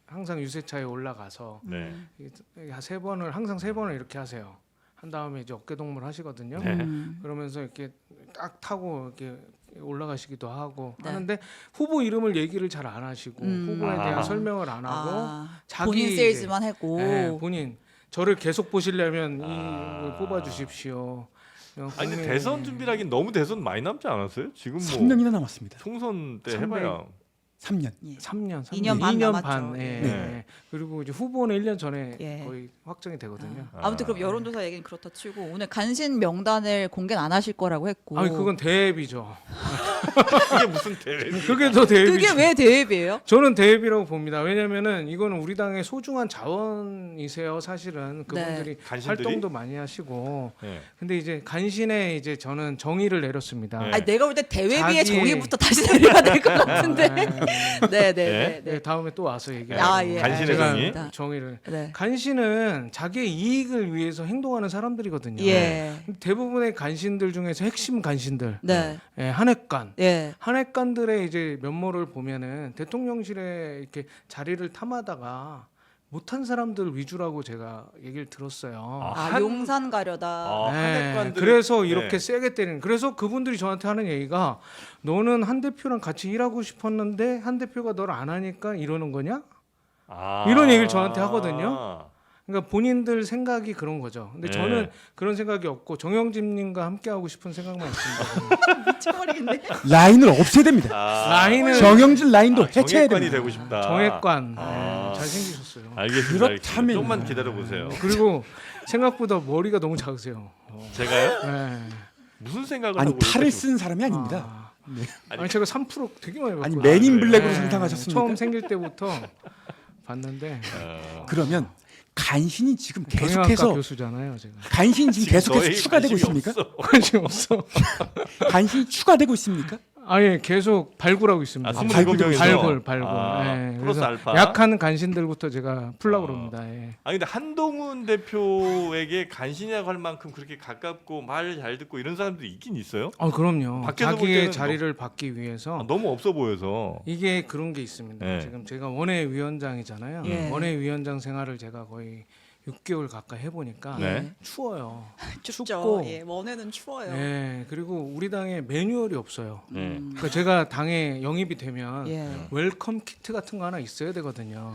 항상 유세차에 올라가서 네. 세 번을 항상 3번을 이렇게 하세요. 한 다음에 이제 어깨 동무를 하시거든요. 네. 그러면서 이렇게 딱 타고 이렇게 올라가시기도 하고 네. 하는데 후보 이름을 얘기를 잘 안 하시고 후보에 대한 아. 설명을 안 하고 자기 본인 이제, 세일즈만 하고 예, 본인 저를 계속 보시려면 아. 이걸 뽑아주십시오. 아니 근데 국민- 대선 준비라긴 너무 대선 많이 남지 않았어요? 지금 뭐 3년이나 남았습니다. 총선 때 300. 해봐야 3년. 3년, 2년 반 2년 남았죠. 반. 예. 네. 그리고 이제 후보는 1년 전에 예. 거의 확정이 되거든요. 아무튼 그럼 여론조사 얘기는 그렇다 치고 오늘 간신 명단을 공개는 안 하실 거라고 했고 아니 그건 대회비죠. 그게 무슨 대회? 그게 더 대회비죠. 그게 왜 대회비예요? 저는 대회비라고 봅니다. 왜냐면은 이거는 우리 당의 소중한 자원이세요. 사실은 그분들이 간신들이? 활동도 많이 하시고. 네. 근데 이제 간신에 이제 저는 정의를 내렸습니다. 네. 아니 내가 볼 때 대회비의 자기의- 정의부터 다시 내려야 될 것 같은데. 네? 네네네. 다음에 또 와서 얘기해요. 예. 간신의 제가 정의? 알겠습니다. 정의를. 네. 간신은 자기의 이익을 위해서 행동하는 사람들이거든요. 예. 대부분의 간신들 중에서 핵심 간신들, 네. 한핵관, 예. 한핵관들의 이제 면모를 보면은 대통령실에 이렇게 자리를 탐하다가 못한 사람들 위주라고 제가 얘기를 들었어요. 용산 가려다. 네, 그래서 이렇게 세게 때리는. 그래서 그분들이 저한테 하는 얘기가 너는 한 대표랑 같이 일하고 싶었는데 한 대표가 널 안 하니까 이러는 거냐? 이런 얘기를 저한테 하거든요. 그러니까 본인들 생각이 그런 거죠. 근데 저는 그런 생각이 없고 정영진님과 함께 하고 싶은 생각만 있습니다. 미쳐버리겠네. 라인을 없애야 됩니다. 라인을 정영진 라인도 해체해야 정액관이 됩니다. 되고 싶다. 정액관 잘생기셨어요. 알겠습니다. 그렇다면- 조금만 기다려 보세요. 그리고 생각보다 머리가 너무 작으세요. 제가요? 네. 무슨 생각을 아니 하고 탈을 이렇게 쓴 사람이 아닙니다. 아니 제가 3% 되게 많이 아니 받거든요. 맨인 블랙으로 네. 상상하셨습니까? 처음 생길 때부터 봤는데 그러면 간신히 지금 경영학과 계속해서 교수잖아요, 제가. 간신히 지금 계속해서 저희 추가되고 관심이 있습니까? 없어. 관심 없어. 간신히 추가되고 있습니까? 아예 계속 발굴하고 있습니다. 27명에서 발굴. 예, 플러스 그래서 알파. 약한 간신들부터 제가 풀라고 그럽니다. 예. 아니 근데 한동훈 대표에게 간신이라고 할 만큼 그렇게 가깝고 말 잘 듣고 이런 사람들이 있긴 있어요? 그럼요. 밖에서 볼 자기의 때는 자리를 받기 위해서 너무 없어 보여서. 이게 그런 게 있습니다. 네. 지금 제가 원외위원장이잖아요. 예. 원외위원장 생활을 제가 거의 6개월 가까이 해보니까 네. 추워요. 춥죠. 춥고. 예, 원에는 추워요. 네, 그리고 우리 당에 매뉴얼이 없어요. 네. 그러니까 제가 당에 영입이 되면 예. 웰컴 키트 같은 거 하나 있어야 되거든요.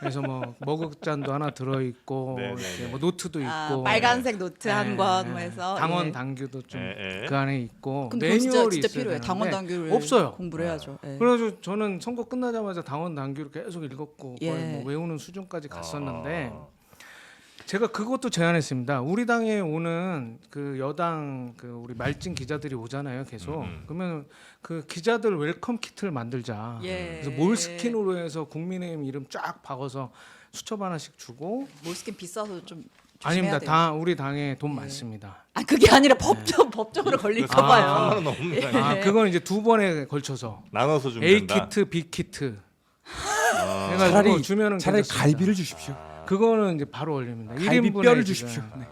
그래서 뭐 머그잔도 하나 들어 있고 네, 네, 이렇게 네. 뭐 노트도 있고 빨간색 노트 한 네, 권 네. 해서 당원 예. 당규도 좀 예, 예. 그 안에 있고 근데 그건 매뉴얼이 진짜 있어야 필요해. 되는데 당원 당규를 없어요. 공부를 해야죠. 예. 그래가지고 저는 선거 끝나자마자 당원 당규를 계속 읽었고 거의 예. 뭐 외우는 수준까지 갔었는데 아. 제가 그것도 제안했습니다. 우리 당에 오는 그 여당 그 우리 말진 기자들이 오잖아요, 계속. 그러면 그 기자들 웰컴 키트를 만들자. 예. 그래서 몰스킨으로 해서 국민의힘 이름 쫙 박아서 수첩 하나씩 주고. 몰스킨 비싸서 좀 아닙니다. 조심해야 돼요. 다 우리 당에 돈 많습니다. 그게 아니라 법적으로 걸릴까 봐요. 상관은 없는 거 아니야? 그건 이제 두 번에 걸쳐서 나눠서 주면 A 된다. 키트, B 키트. 해가지고 차라리 주면은 차라리 괜찮습니다. 갈비를 주십시오. 그거는 이제 바로 올립니다. 갈비뼈를 1인분에 주십시오. 지금. 네.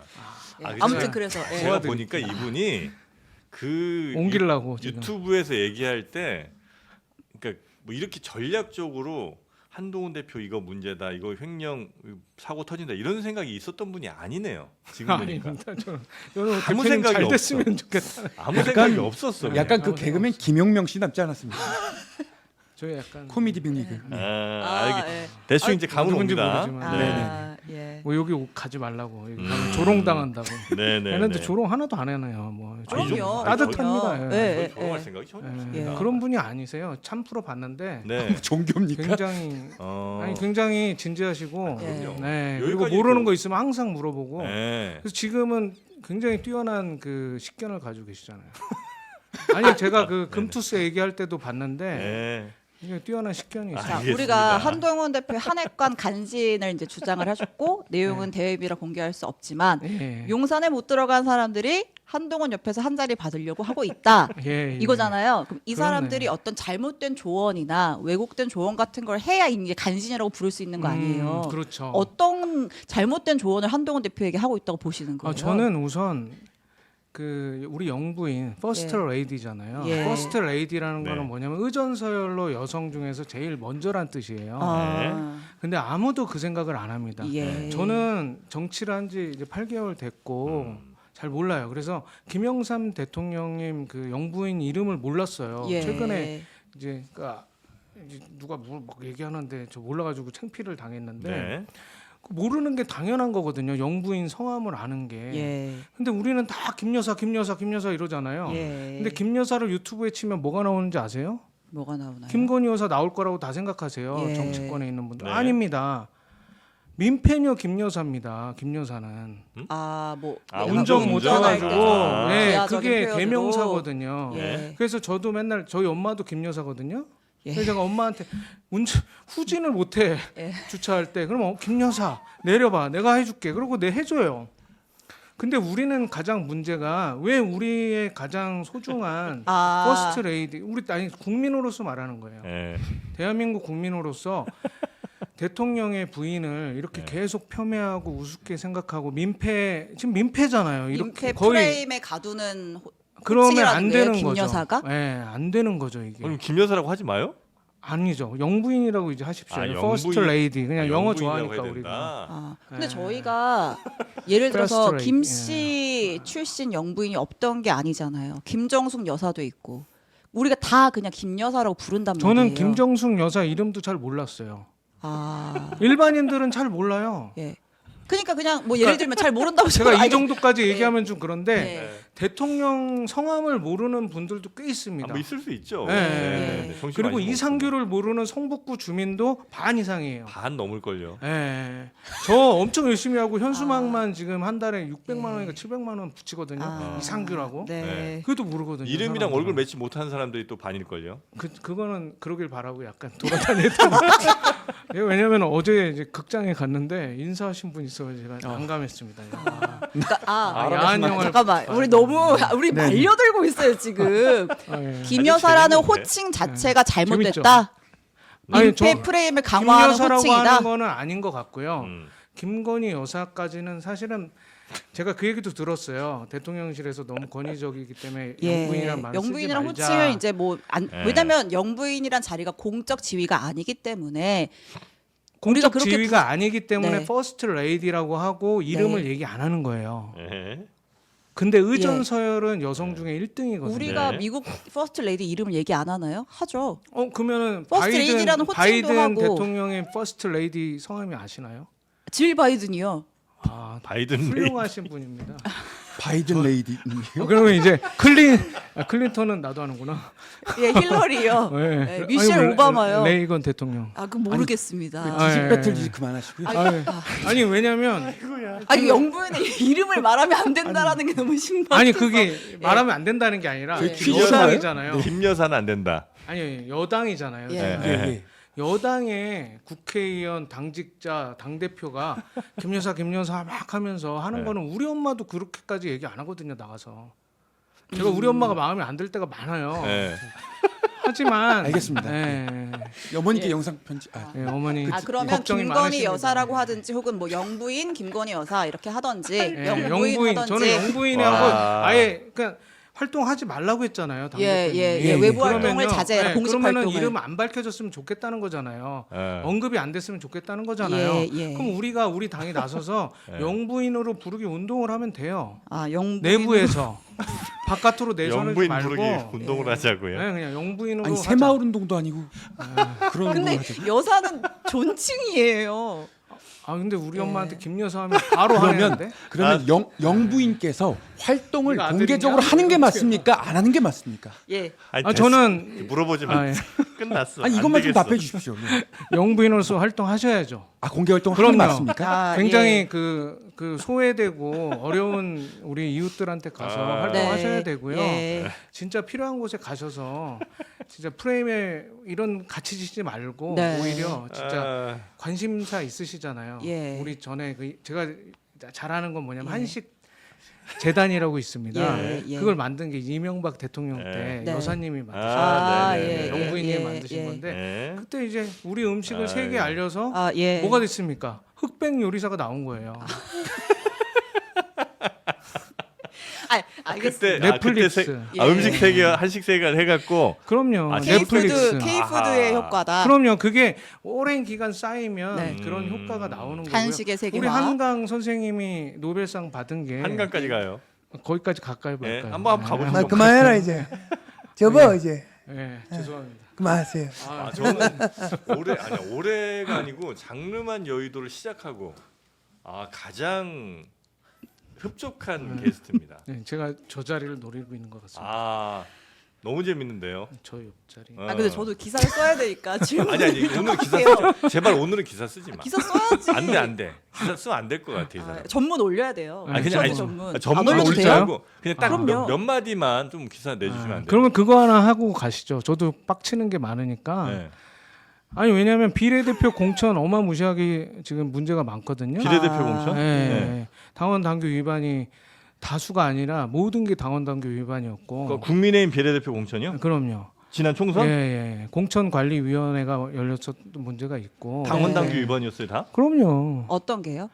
예. 아, 아무튼 제가- 그래서 예. 제가 보니까 이분이 그 옮기려고 지금. 유튜브에서 얘기할 때 그러니까 뭐 이렇게 전략적으로 한동훈 대표 이거 문제다, 이거 횡령 사고 터진다 이런 생각이 있었던 분이 아니네요. 지금 보니까 아닙니다. 저는 아무 대표님 생각이 잘 없어. 됐으면 좋겠다. 아무 생각이 없었어. 그냥. 약간 그 개그맨 김용명 씨 닮지 않았습니까? 저희 약간 코미디 빅리그. 예. 대충 이제 감은 누군지 옵니다. 모르지만. 아, 예. 뭐 여기 가지 말라고 여기 가면 조롱 당한다고. 네네. 했는데 조롱 하나도 안 해놔요. 뭐 그럼요. 따뜻합니다. 그럼요. 예. 예. 조롱할 생각이 전혀 없습니다. 예. 그런 분이 아니세요. 참 프로 봤는데 네. 종교입니까? 굉장히 아니 굉장히 진지하시고 그럼요. 네 그리고 여기까지 모르는 또- 거 있으면 항상 물어보고 네. 그래서 지금은 굉장히 뛰어난 그 식견을 가지고 계시잖아요. 아니 제가 그 금투스 얘기할 때도 봤는데 네. 굉장히 뛰어난 식견이 있어요. 자, 알겠습니다. 우리가 한동훈 대표의 한핵관 간신을 이제 주장을 하셨고 내용은 대회비라 공개할 수 없지만 예. 용산에 못 들어간 사람들이 한동훈 옆에서 한 자리 받으려고 하고 있다. 예, 예. 이거잖아요. 그럼 이 그러네. 사람들이 어떤 잘못된 조언이나 왜곡된 조언 같은 걸 해야 이제 간신이라고 부를 수 있는 거 아니에요. 그렇죠. 어떤 잘못된 조언을 한동훈 대표에게 하고 있다고 보시는 거예요? 저는 우선 그 우리 영부인 퍼스트 레이디잖아요. 예. 퍼스트 레이디라는 네. 거는 뭐냐면 의전서열로 여성 중에서 제일 먼저란 뜻이에요. 아, 근데 아무도 그 생각을 안 합니다. 예. 저는 정치를 한 지 이제 8개월 됐고 잘 몰라요. 그래서 김영삼 대통령님 그 영부인 이름을 몰랐어요. 예. 최근에 이제 그러니까 이제 누가 뭐 얘기하는데 저 몰라가지고 창피를 당했는데 네. 모르는 게 당연한 거거든요. 영부인 성함을 아는 게. 예. 근데 우리는 다 김여사 이러잖아요. 예. 근데 김여사를 유튜브에 치면 뭐가 나오는지 아세요? 뭐가 나오나요? 김건희 여사 나올 거라고 다 생각하세요. 예. 정치권에 있는 분들. 네. 아닙니다. 민폐녀 김여사입니다. 김여사는 뭐 운전 운전 못 운전? 해가지고 아. 네, 비하적인 그게 표현으로. 대명사거든요. 예. 그래서 저도 맨날 저희 엄마도 김여사거든요. 예. 그래서 제가 엄마한테 후진을 못해 예. 주차할 때 그럼 김여사 내려봐 내가 해줄게 그러고 내 해줘요. 근데 우리는 가장 문제가 왜 우리의 가장 소중한 퍼스트 레이디 우리 아니 국민으로서 말하는 거예요. 네. 대한민국 국민으로서 대통령의 부인을 이렇게 네. 계속 폄훼하고 우습게 생각하고 지금 민폐잖아요. 이렇게 민폐 거의 프레임에 가두는 그러면 안 호칭이라는 되는 거예요, 김 거죠. 여사가? 네, 안 되는 거죠 이게. 그럼 김 여사라고 하지 마요? 아니죠. 영부인이라고 이제 하십시오. 아, 퍼스트 영부인. 레이디. 그냥 영어 영부인이라고 좋아하니까 해야 우리가. 된다. 근데 네. 저희가 예를 들어서 First lady. 김씨 출신 영부인이 없던 게 아니잖아요. 김정숙 여사도 있고 우리가 다 그냥 김 여사라고 부른단 말이에요. 저는 김정숙 여사 이름도 잘 몰랐어요. 아, 일반인들은 잘 몰라요. 예. 그러니까 그냥 뭐 예를 들면 잘 모른다고 제가 이 아니, 정도까지 네. 얘기하면 좀 그런데 네. 대통령 성함을 모르는 분들도 꽤 아, 있습니다. 뭐 있을 수 있죠. 네. 정신 그리고 많이 이상규를 모르는 성북구 주민도 반 이상이에요. 반 넘을 걸요. 예. 저 엄청 열심히 하고 현수막만 지금 한 달에 600만 원인가 700만 원 붙이거든요. 아. 이상규라고. 네. 네. 그것도 모르거든요. 이름이랑 사람들은. 얼굴 매치 못하는 사람들이 또 반일 걸요. 그거는 그러길 바라고 약간 돌아다녔던. 왜냐면 어제 이제 극장에 갔는데 인사하신 분 있어서 제가 난감했습니다. 그러니까 야한 영화를 잠깐만 우리 너무 우리 네. 말려들고 있어요 지금. 예. 김 여사라는 재밌는데? 호칭 자체가 잘못됐다. 재밌죠. 아니, 민폐 저 프레임을 김 강화하는 여사라고 호칭이다. 하는 거는 아닌 것 같고요. 음. 김건희 여사까지는 사실은 제가 그 얘기도 들었어요. 대통령실에서 너무 권위적이기 때문에 영부인이란 말을 쓰지 영부인이란 말자. 호칭을 이제 뭐 예. 왜냐면 영부인이란 자리가 공적 지위가 아니기 때문에 공적 그렇게 지위가 아니기 때문에 네. 퍼스트 레이디라고 하고 이름을 네. 얘기 안 하는 거예요. 예. 근데 의전 서열은 여성 중에 1등이거든요. 우리가 네. 미국 퍼스트 레이디 이름을 얘기 안 하나요? 하죠. 그러면은 퍼스트 레이디라는 호칭도 바이든 하고. 대통령의 퍼스트 레이디 성함이 아시나요? 질 바이든이요. 아, 바이든 훌륭하신 분입니다. 바이든 레이디. 그러면 이제 클린턴은 나도 아는구나. 예, 힐러리요. 네. 네, 미셸 오바마요. 레이건 대통령. 아, 그 모르겠습니다. 아, 지식 예, 배틀 예. 그만하시고요. 아니 왜냐면 아니 영부인의 이름을 말하면 안 된다라는 게 너무 신박해서. 아니 그게 말하면 안 된다는 게 아니라 저희 퀴즈 여당이잖아요. 김 여사는 안 된다. 아니 여당이잖아요. 예. 제가. 예. 예. 여당의 국회의원 당직자 당 대표가 김 여사 막 하면서 하는 네. 거는 우리 엄마도 그렇게까지 얘기 안 하거든요 나가서. 제가 우리 엄마가 마음에 안 들 때가 많아요. 예. 하지만 알겠습니다. 예, 어머니께 예. 영상 편지. 예, 어머니 그러면 걱정이 김건희 많으십니다. 여사라고 하든지 혹은 뭐 영부인 김건희 여사 이렇게 하던지 예, 영부인 하던지 저는 영부인하고 와. 아예 그냥 활동하지 말라고 했잖아요. 당 예, 대표님이. 예, 예, 외부 그러면요, 활동을 자제해라. 공식 그러면은 활동을. 이름 안 밝혀졌으면 좋겠다는 거잖아요. 예. 언급이 안 됐으면 좋겠다는 거잖아요. 예, 예. 그럼 우리가 우리 당이 나서서 예. 영부인으로 부르기 운동을 하면 돼요. 아, 영부인 내부에서 바깥으로 내서는 영부인 말고 부르기 운동을 예. 하자고요. 네, 그냥 영부인으로 아니 하자. 새마을 운동도 아니고 그런 근데 운동을 하죠. 여사는 존칭이에요. 아 근데 우리 예. 엄마한테 김 여사 하면 바로 그러면 하는데. 그러면 영부인께서 활동을 이거 아들이냐? 공개적으로 하는 게 맞습니까? 안 하는 게 맞습니까? 예. 아니, 아 됐어. 저는 물어보지 마. 아, 예. 끝났어. 아니 안 이것만 좀 되겠어. 답해 주십시오. 예. 영부인으로서 활동하셔야죠. 아 공개 활동 하는 게 그럼요. 맞습니까? 아, 굉장히 예. 그 소외되고 어려운 우리 이웃들한테 가서 아. 활동하셔야 네. 되고요. 예. 진짜 필요한 곳에 가셔서 진짜 프레임에 이런 같이 지지 말고 네. 오히려 진짜 아, 관심사 있으시잖아요. 예. 우리 전에 제가 잘하는 건 뭐냐면 예. 한식 재단이라고 있습니다. 예, 예. 그걸 만든 게 이명박 대통령 때 네. 여사님이 만드신 아, 아, 네네. 예. 영부인이 예, 만드신 예. 건데 예. 그때 이제 우리 음식을 아, 세계에 예. 알려서 아, 예. 뭐가 됐습니까? 흑백 요리사가 나온 거예요. 알겠습니다. 그때 넷플릭스. 예. 음식 세계 한식 세계를 해갖고 그럼요. 아, 넷플릭스. K푸드의 아하. 효과다. 그럼요. 그게 오랜 기간 쌓이면 네. 그런 효과가 나오는 거고요. 한식의 세계화. 우리 한강 선생님이 노벨상 받은 게 한강까지 가요. 거기까지 가까이 예, 볼까요? 한번 가보죠. 아, 그만해라 이제. 접어 이제. 예, 죄송합니다. 그만하세요. 아, 저는 올해가 아니고 장르만 여의도를 시작하고 가장 흡족한 게스트입니다. 네, 제가 저 자리를 노리고 있는 것 같습니다. 아, 너무 재밌는데요. 저 옆자리. 어. 아 근데 저도 기사를 써야 되니까 지금 아니 오늘 기사 어떡해요? 제발 오늘은 기사 쓰지 마. 기사 써야지. 안돼 기사 쓰면 안 될 것 같아 이 사람. 전문 올려야 돼요. 아니, 그냥 퀴즈 아니, 전문. 전문 안 올려도 올리지 돼요? 말고 그냥 딱 그럼요. 몇 마디만 좀 기사 내주시면 안 돼요? 그러면 그거 하나 하고 가시죠. 저도 빡치는 게 많으니까. 네. 아니 왜냐하면 비례대표 공천 어마무시하게 지금 문제가 많거든요. 비례대표 아. 공천? 네. 당원 당규 위반이 다수가 아니라 모든 게 당원 당규 위반이었고. 그러니까 국민의힘 비례대표 공천이요? 그럼요. 지난 총선? 예, 예. 공천관리위원회가 열렸었던 문제가 있고. 당원 네. 당규 위반이었어요 다? 그럼요. 어떤 게요?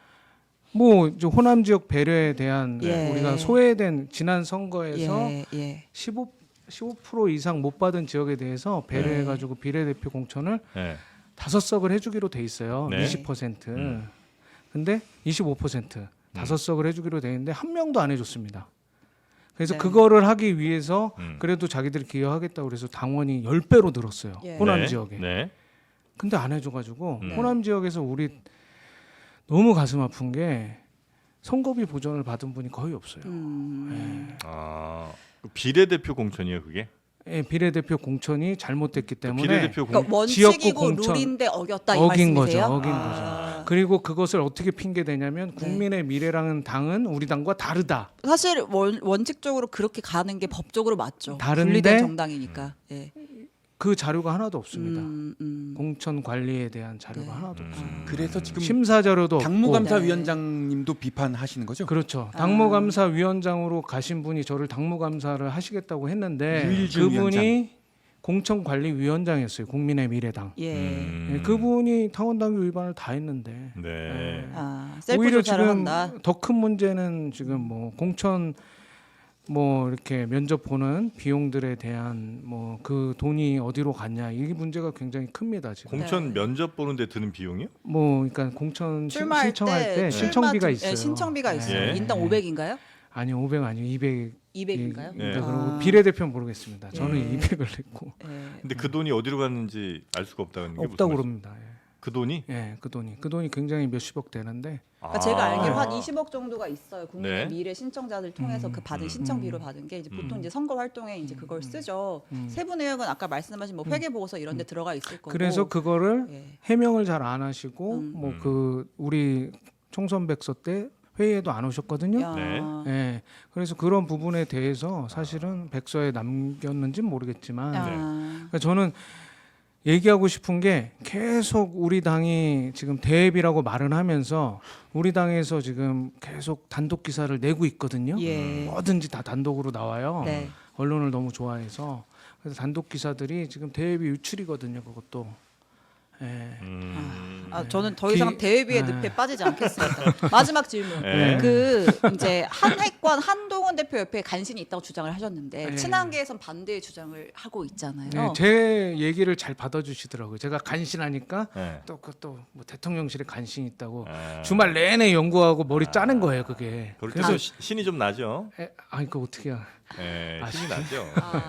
뭐 이제 호남 지역 배려에 대한 예. 우리가 소외된 지난 선거에서 예. 15 15% 이상 못 받은 지역에 대해서 배려해가지고 비례대표 공천을 네. 5석을 해주기로 돼 있어요. 네. 20%. 근데 25% 5석을 해주기로 돼 있는데 한 명도 안 해줬습니다. 그래서 네. 그거를 하기 위해서 그래도 자기들이 기여하겠다고 그래서 당원이 10배로 늘었어요. 예. 호남 네. 지역에. 네. 근데 안 해줘가지고 네. 호남 지역에서 우리 너무 가슴 아픈 게 선거비 보전을 받은 분이 거의 없어요. 아, 그 비례대표 공천이에요, 그게? 예, 비례대표 공천이 잘못됐기 때문에 비례대표 그러니까 지역구 원칙이고 공천 룰인데 어겼다 이 어긴 말씀이세요? 거죠. 어긴 거죠. 그리고 그것을 어떻게 핑계 대냐면 국민의 미래라는 당은 우리 당과 다르다. 사실 원칙적으로 그렇게 가는 게 법적으로 맞죠. 다른데 분리된 정당이니까. 예. 그 자료가 하나도 없습니다. 음. 공천 관리에 대한 자료가 네. 하나도 없어요. 그래서 지금 심사 자료도 없고. 당무감사위원장님도 비판하시는 거죠? 그렇죠. 당무감사위원장으로 가신 분이 저를 당무감사를 하시겠다고 했는데 유일준 그분이 위원장. 공천관리위원장이었어요. 국민의 미래당. 예. 예, 그분이 당원당규 위반을 다 했는데 네. 셀프 오히려 조사를 지금 한다. 더 큰 문제는 지금 뭐 공천 뭐 이렇게 면접 보는 비용들에 대한 뭐 그 돈이 어디로 갔냐 이게 문제가 굉장히 큽니다 지금. 공천 면접 보는데 드는 비용이요? 뭐 그러니까 공천 출마할 신청할 때 출마 신청비가 등- 있어요. 예, 신청비가 있어요. 예. 인당 500인가요? 아니요 500 아니요 200. 200인가요? 네. 그리고 비례대표는 모르겠습니다. 저는 예. 200을 냈고 예. 근데 그 돈이 어디로 갔는지 알 수가 없다는 게 없다고 무슨 그럽니다. 예. 그 돈이? 예, 그 돈이 굉장히 몇십억 되는데 그러니까 제가 알기로 아. 한 20억 정도가 있어요. 국민의 네. 미래 신청자들 통해서 그 받은 신청비로 받은 게 이제 보통 이제 선거 활동에 이제 그걸 쓰죠. 세부 내역은 아까 말씀하신 뭐 회계 보고서 이런 데 들어가 있을 거고. 그래서 그거를 예. 해명을 잘 안 하시고 뭐 그 우리 총선 백서 때 회의에도 안 오셨거든요. 야. 네. 예. 그래서 그런 부분에 대해서 사실은 백서에 남겼는지는 모르겠지만 야. 그러니까 저는 얘기하고 싶은 게 계속 우리 당이 지금 대앱이라고 말은 하면서 우리 당에서 지금 계속 단독 기사를 내고 있거든요. 예. 뭐든지 다 단독으로 나와요. 네. 언론을 너무 좋아해서 그래서 단독 기사들이 지금 대앱이 유출이거든요. 그것도. 예. 저는 더 이상 대회비의 늪에 빠지지 않겠습니다. 마지막 질문. 네. 그 이제 한핵관 한동훈 대표 옆에 간신히 있다고 주장을 하셨는데 네. 친한계에선 반대의 주장을 하고 있잖아요. 네, 제 얘기를 잘 받아주시더라고요. 제가 간신하니까 네. 뭐 대통령실에 간신 있다고 아. 주말 내내 연구하고 머리 짜는 거예요. 그게. 그럴 그래서 때도 신이 좀 나죠. 아니 그 어떻게 해요? 네, 아, 신이 나죠.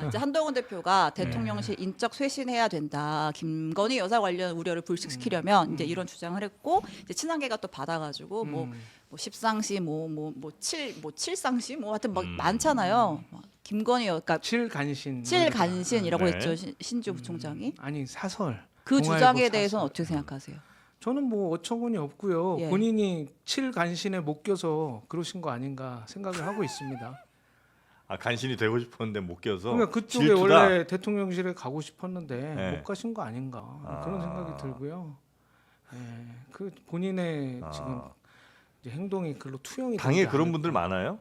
이제 한동훈 대표가 대통령실 인적 쇄신해야 된다. 김건희 여사 관련 우려를 불식시키려면 이제 이런 주장을 했고 이제 친한계가 또 받아가지고 뭐 십상시 뭐 칠상시 뭐 하여튼 막 많잖아요. 막 김건희 그러니까 칠간신. 칠간신이라고 네. 했죠 신주 부총장이. 아니 사설. 그 동아일보 주장에 사설. 대해서는 어떻게 생각하세요? 저는 뭐 어처구니 없고요. 예. 본인이 칠간신에 못 껴서 그러신 거 아닌가 생각을 하고 있습니다. 아, 간신이 되고 싶었는데 못 껴서. 그러니까 그쪽에 질투다. 원래 대통령실에 가고 싶었는데 네. 못 가신 거 아닌가 그런 아. 생각이 들고요. 예, 그 본인의 지금 이제 행동이 글로 투영이 당에 되지 그런 않을까. 분들 많아요?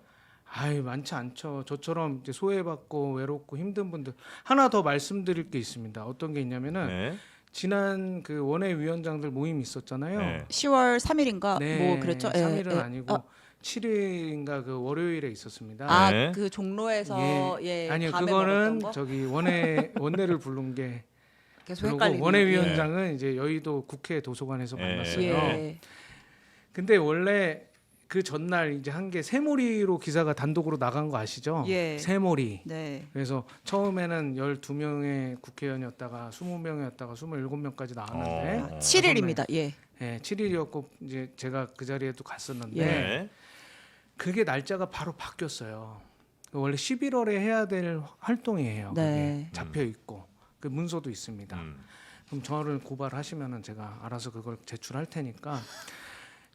아유 많지 않죠. 저처럼 이제 소외받고 외롭고 힘든 분들 하나 더 말씀드릴 게 있습니다. 어떤 게 있냐면은 네. 지난 그 원외 위원장들 모임 있었잖아요. 네. 10월 3일인가 뭐 그랬죠? 3일은 예. 아니고 7일인가 그 월요일에 있었습니다. 네. 그 종로에서 아니요 밤에 그거는 먹었던 거? 저기 원내를 부른 게 계속 그리고 헷갈리는. 원외위원장은 이제 여의도 국회 도서관에서 예. 만났어요. 예. 근데 원래 그 전날 이제 한 게 새몰이로 기사가 단독으로 나간 거 아시죠? 예. 새몰이. 네. 그래서 처음에는 12명의 국회의원이었다가 20명이었다가 27명까지 나왔는데 7일입니다. 예. 예, 7일이었고 이제 제가 그 자리에도 갔었는데 네. 그게 날짜가 바로 바뀌었어요. 원래 11월에 해야 될 활동이에요. 네. 그게 잡혀 있고 그 문서도 있습니다. 그럼 저를 고발하시면은 제가 알아서 그걸 제출할 테니까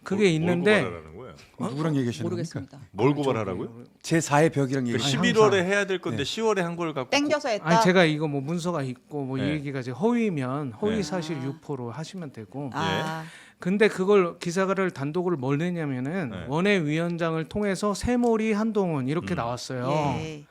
그게 있는데 뭘 고발하라는 거예요? 누구랑 얘기하시는 겁니까? 모르겠습니다. 뭘 고발하라고요? 제 4의 벽이랑 그 얘기. 11월에 해야 될 건데 네. 10월에 한 걸 갖고 땡겨서 했다. 아니 제가 이거 뭐 문서가 있고 뭐 이 네. 얘기가 이제 허위면 허위 네. 사실 유포로 하시면 되고 아, 근데 그걸 기사를 단독으로 뭘 내냐면은 네. 원외위원장을 통해서 새몰이 한동훈 이렇게 나왔어요. 예.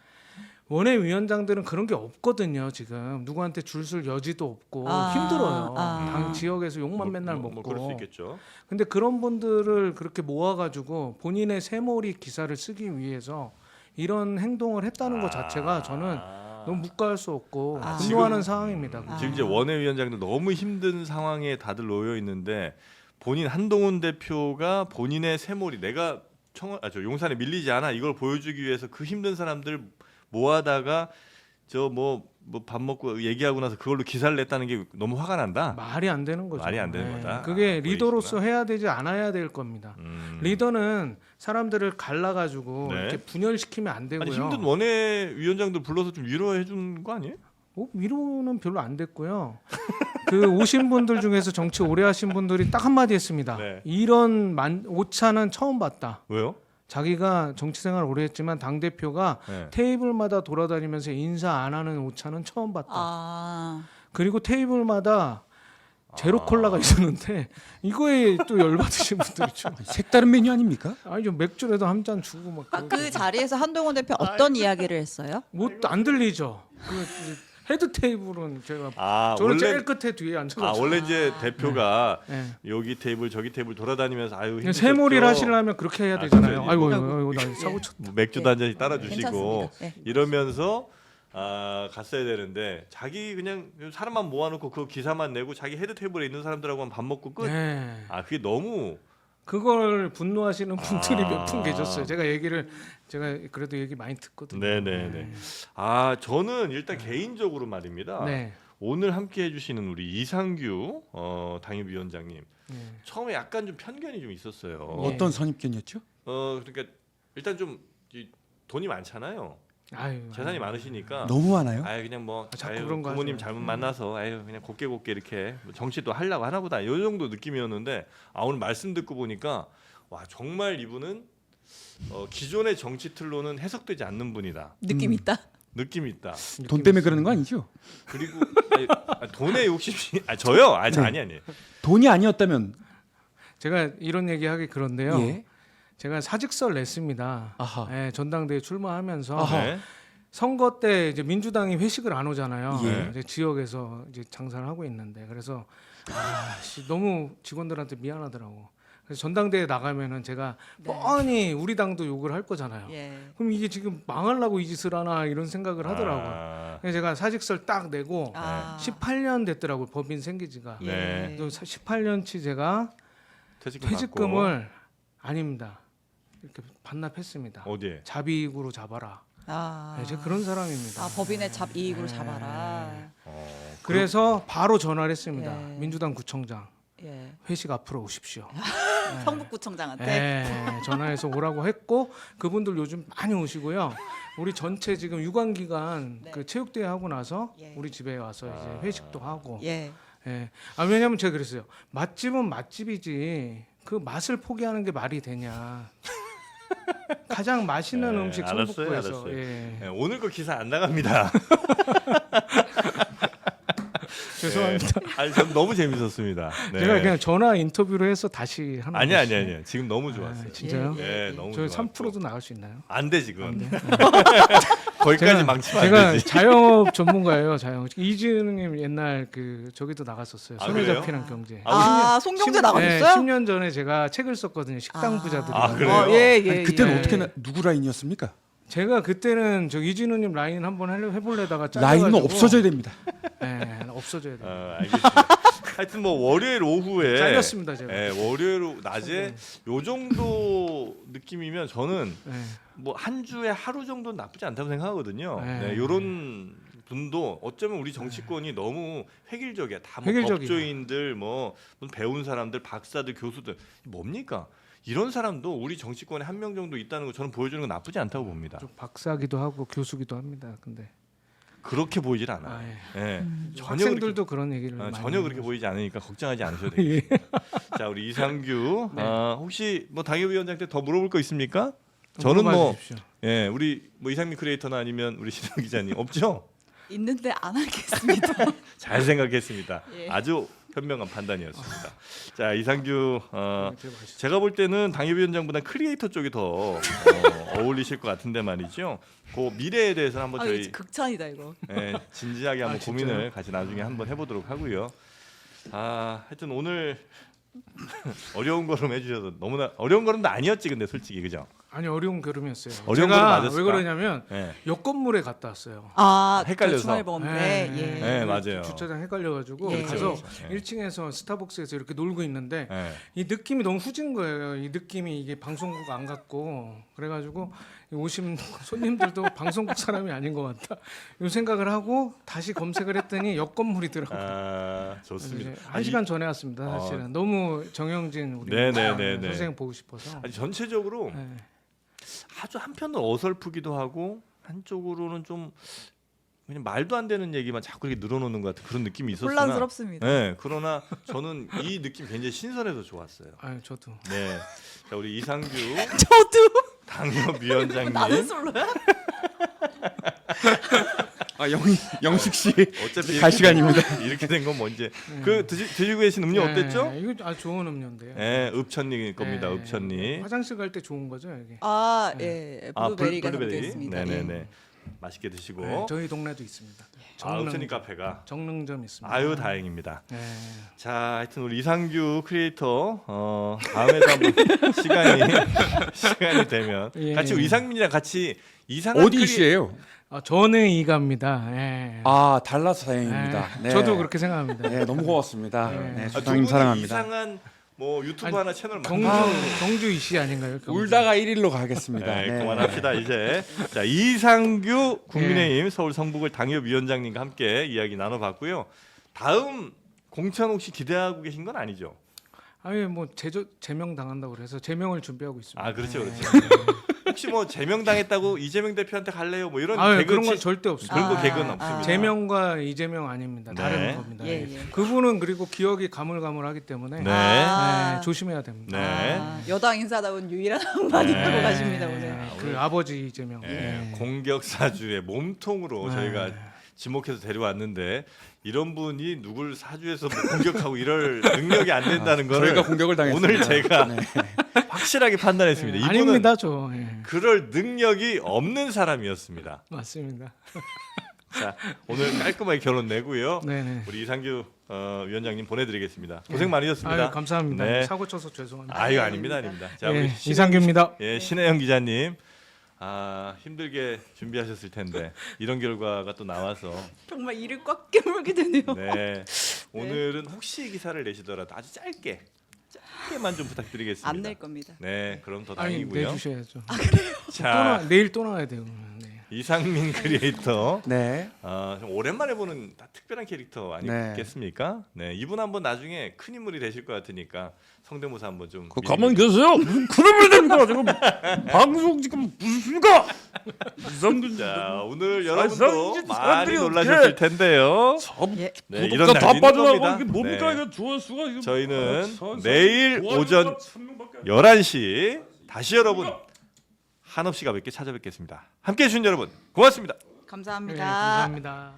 원외위원장들은 그런 게 없거든요. 지금 누구한테 줄 설 여지도 없고 힘들어요. 당 지역에서 욕만 맨날 먹고. 그럴 수 있겠죠. 근데 그런 분들을 그렇게 모아가지고 본인의 새몰이 기사를 쓰기 위해서 이런 행동을 했다는 것 자체가 저는 너무 묵과할 수 없고 아. 분노하는 상황입니다. 아. 지금 이제 원외위원장도 너무 힘든 상황에 다들 놓여 있는데 본인 한동훈 대표가 본인의 새몰이 내가 용산에 밀리지 않아 이걸 보여주기 위해서 그 힘든 사람들 모아다가 저 뭐 밥 먹고 얘기하고 나서 그걸로 기사를 냈다는 게 너무 화가 난다. 말이 안 되는 거죠. 말이 안 되는 거다. 그게 아, 리더로서 보이시구나. 해야 되지 않아야 될 겁니다. 리더는 사람들을 갈라가지고 네. 이렇게 분열시키면 안 되고요. 아니 힘든 원외위원장들 불러서 좀 위로해 준 거 아니에요? 위로는 별로 안 됐고요. 그 오신 분들 중에서 정치 오래 하신 분들이 딱 한마디 했습니다. 네. 이런 오차는 처음 봤다. 왜요? 자기가 정치 생활 오래 했지만 당 대표가 네. 테이블마다 돌아다니면서 인사 안 하는 오차는 처음 봤다. 아. 그리고 테이블마다 제로 콜라가 있었는데 이거에 또 열받으신 분들이 좀 색다른 메뉴 아닙니까? 아니 좀 맥주라도 한 잔 주고 막 그 자리에서 한동훈 대표 어떤 이야기를 했어요? 뭐안 들리죠. 그 헤드 테이블은 제가 아 저는 원래 제일 끝에 뒤에 앉아가지고 원래 이제 대표가 네. 여기 테이블 저기 테이블 돌아다니면서 아유 힘드셨죠? 새몰이를 하시려면 그렇게 해야 되잖아요. 그렇죠. 아이고 나 사고 쳤다. 뭐 맥주도 한 잔씩 따라주시고 괜찮습니다. 네. 이러면서 갔어야 되는데 자기 그냥 사람만 모아놓고 그 기사만 내고 자기 헤드 테이블에 있는 사람들하고만 밥 먹고 끝. 네. 아 그게 너무 그걸 분노하시는 분들이 아. 몇 분 계셨어요. 제가 그래도 얘기 많이 듣거든요. 네네네. 아 저는 일단 개인적으로 말입니다. 네. 오늘 함께 해주시는 우리 이상규 당협위원장님 네. 처음에 약간 좀 편견이 좀 있었어요. 어떤 선입견이었죠? 그러니까 일단 좀 돈이 많잖아요. 아유, 재산이 많으시니까 너무 많아요. 아유 그냥 뭐 자꾸 아유, 그런 거 부모님 하죠. 잘못 만나서 아유 그냥 곱게 이렇게 뭐 정치도 하려고 하나보다 이 정도 느낌이었는데 오늘 말씀 듣고 보니까 와 정말 이분은 기존의 정치 틀로는 해석되지 않는 분이다. 느낌 있다. 느낌이 있다. 돈 때문에 그러는 거 아니죠? 그리고 돈에 욕심이 저요? 아니. 돈이 아니었다면 제가 이런 얘기하기 그런데요. 예. 제가 사직서를 냈습니다. 아하. 네, 전당대회 출마하면서 아하. 네. 선거 때 이제 민주당이 회식을 안 오잖아요. 예. 이제 지역에서 이제 장사를 하고 있는데 그래서 너무 직원들한테 미안하더라고. 그래서 전당대회 나가면은 제가 뻔히 우리 당도 욕을 할 거잖아요. 예. 그럼 이게 지금 망하려고 이 짓을 하나 이런 생각을 하더라고요. 그래서 제가 사직서를 딱 내고 아. 18년 됐더라고요. 법인 생긴 지가. 네. 또 18년치 제가 퇴직금을 아닙니다. 이렇게 반납했습니다. 어디에? 잡이익으로 잡아라. 아. 네, 제가 그런 사람입니다. 아 법인의 잡이익으로 잡아라. 그래서 바로 전화를 했습니다. 예. 민주당 구청장 예. 회식 앞으로 오십시오. 성북구청장한테. 네, 전화해서 오라고 했고 그분들 요즘 많이 오시고요. 우리 전체 지금 유관기관 네. 그 체육대회 하고 나서 예. 우리 집에 와서 이제 회식도 하고. 예. 예. 왜냐면 제가 그랬어요. 맛집은 맛집이지 그 맛을 포기하는 게 말이 되냐. 가장 맛있는 네, 음식 알았어요, 성북구에서. 알았어요. 예. 네, 오늘 거 기사 안 나갑니다. 죄송합니다. 네. 아니 전 너무 재밌었습니다. 네. 제가 그냥 전화 인터뷰로 해서 다시 하는 아니. 거지. 지금 너무 좋았어요. 진짜요? 네, 너무 저 좋았고. 3%도 나갈 수 있나요? 안 돼 지금. 거기까지 망치면 안 제가 되지. 자영업 전문가예요. 자영업. 이진우님 옛날 그 저기도 나갔었어요. 아, 손에 그래요? 잡히는 경제. 아 송경재 나가셨어요? 10년 전에 제가 책을 썼거든요. 식당 부자들이. 아, 그래요? 예, 예, 아니, 그때는 예. 어떻게 누구 라인이었습니까? 제가 그때는 저 이진우님 라인 한번 해보려다가 라인은 없어져야 됩니다. 네, 없어져야 돼요. 알겠습니다. 하여튼 뭐 월요일 오후에 잘렸습니다 제가. 네, 월요일 낮에 요 정도 느낌이면 저는 네. 뭐 한 주에 하루 정도는 나쁘지 않다고 생각하거든요. 네. 네, 요런 분도 어쩌면 우리 정치권이 너무 획일적이야. 다 뭐 획일적이죠. 법조인들, 뭐 배운 사람들, 박사들, 교수들 뭡니까? 이런 사람도 우리 정치권에 한 명 정도 있다는 거 저는 보여주는 건 나쁘지 않다고 봅니다. 좀 박사기도 하고 교수기도 합니다. 근데 그렇게 보이질 않아요. 아, 예. 예. 전혀 학생들도 그런 얘기를 많이 전혀 그렇게 하고 보이지 않으니까 걱정하지 않으셔도 예. 되겠습니다. 자 우리 이상규 네. 혹시 뭐 당협위원장한테 더 물어볼 거 있습니까? 저는 물어봐 뭐 주십시오. 예, 우리 뭐 이상민 크리에이터나 아니면 우리 신영 기자님 없죠? 있는데 안 하겠습니다. 잘 생각했습니다. 예. 아주 현명한 판단이었습니다. 자 이상규 되게 맛있어요. 제가 볼 때는 당협위원장보다 크리에이터 쪽이 더 어울리실 것 같은데 말이죠. 그 미래에 대해서 한번 아, 저희 이거 극찬이다 이거. 예, 진지하게 한번 진짜요? 고민을 같이 나중에 한번 해보도록 하고요. 하여튼 오늘 어려운 걸음 해주셔서 너무나 어려운 걸음도 아니었지 근데 솔직히 그죠? 아니 어려운 걸음이었어요. 어려운 제가 걸음 맞았을까? 왜 그러냐면 네. 옆 건물에 갔다 왔어요. 헷갈려서. 주말범죄. 네, 네, 맞아요. 주차장 헷갈려가지고 예. 가서 그렇죠. 예. 1층에서 스타벅스에서 이렇게 놀고 있는데 네. 이 느낌이 너무 후진 거예요. 이 느낌이 이게 방송국 안 같고 그래가지고 오신 손님들도 방송국 사람이 아닌 것 같다. 이 생각을 하고 다시 검색을 했더니 옆 건물이더라고요. 아, 좋습니다. 그래서 이제 1시간 전에 왔습니다. 사실은 너무 정영진 우리 네네네네. 선생님 보고 싶어서. 아니, 전체적으로 네. 아주 한편은 어설프기도 하고 한쪽으로는 좀 그냥 말도 안 되는 얘기만 자꾸 이렇게 늘어놓는 것 같은 그런 느낌이 있었으나 혼란스럽습니다. 네, 그러나 저는 이 느낌 굉장히 신선해서 좋았어요. 아, 저도. 네, 자 우리 이상규 저도 당협위원장님 나는 솔로야? 영식 씨 어차피 갈 시간입니다. 이렇게 된 건 뭔지 그 드시고 계신 음료 어땠죠? 네, 이거 아주 좋은 음료인데요. 네, 읍천리 겁니다. 네. 읍천리. 화장실 갈 때 좋은 거죠, 이게. 예. 블루베리가 담겨 있습니다. 네네네. 맛있게 드시고. 네, 저희 동네도 있습니다. 읍천리 카페가. 정릉점 있습니다. 아유 다행입니다. 네. 자, 하여튼 우리 이상규 크리에이터 다음에도 한번 시간이 되면 예. 같이 이상민이랑 같이 이상한 어디 이시예요? 저는 이갑니다. 예. 아 달라서 다행입니다. 네. 네. 저도 그렇게 생각합니다. 네, 너무 고맙습니다. 네. 네, 두 주장님 분이 사랑합니다. 이상한 뭐 유튜브 아니, 하나 채널 경주 이씨 아닌가요? 경주. 울다가 1일로 가겠습니다. 네, 네. 그만합시다 이제. 자, 이상규 국민의힘 서울 성북을 당협위원장님과 함께 이야기 나눠봤고요. 다음 공천 혹시 기대하고 계신 건 아니죠? 아니 뭐 제명 당한다고 그래서 제명을 준비하고 있습니다. 아 그렇죠, 네. 그렇죠. 혹시 뭐 제명 당했다고 이재명 대표한테 갈래요? 뭐 이런 아유, 개그 그런 건 절대 없습니다. 그런 거 아, 개그는 아. 없습니다. 제명과 이재명 아닙니다. 네. 다른 겁니다. 예, 예. 예. 그분은 그리고 기억이 가물가물하기 때문에 네. 아. 네, 조심해야 됩니다. 네. 여당 인사다운 유일한 한마디 네. 하고 가십니다 오늘. 네, 그 아버지 이재명. 예, 네. 공격사주의 몸통으로 네. 저희가 지목해서 데려왔는데 이런 분이 누굴 사주에서 뭐 공격하고 이럴 능력이 안 된다는 거를 저희가 공격을 당했습니다. 오늘 제가 네. 확실하게 판단했습니다. 이분은 아닙니다, 저. 예. 그럴 능력이 없는 사람이었습니다. 맞습니다. 자, 오늘 깔끔하게 결론 내고요. 네네. 우리 이상규 위원장님 보내드리겠습니다. 고생 많으셨습니다. 아유, 감사합니다. 네. 사고 쳐서 죄송합니다. 아유 아닙니다, 아닙니다. 자, 우리 예, 이상규입니다. 예, 신혜영 기자님. 힘들게 준비하셨을 텐데 이런 결과가 또 나와서 정말 이를 꽉 깨물게 되네요. 네. 오늘은 혹시 기사를 내시더라도 아주 짧게만 좀 부탁드리겠습니다. 안 낼 겁니다. 네, 그럼 더 아니 다행이고요. 내주셔야죠. 자, 내일 또 나와야 돼요. 네. 이상민 크리에이터. 네. 좀 오랜만에 보는 특별한 캐릭터 아니겠습니까? 네, 이분 한번 나중에 큰 인물이 되실 것 같으니까 성대모사 한번 좀. 가만히 계세요. 그러면 됩니다. 지금 방송 지금 무슨가? 이상준. 자, 오늘 이상준 여러분도 많이 사람들이 놀라셨을 어떻게- 텐데요. 예. 네, 구독자 이런 다 날이 있는 빠져나가고 겁니다. 이게 뭡니까 네. 이거 조회수가 이거 저희는 아, 내일 좋아요가 오전 1000명밖에 안 11시 다시 여러분 한없이 가볍게 찾아뵙겠습니다. 함께해 주신 여러분 고맙습니다. 네, 감사합니다. 감사합니다.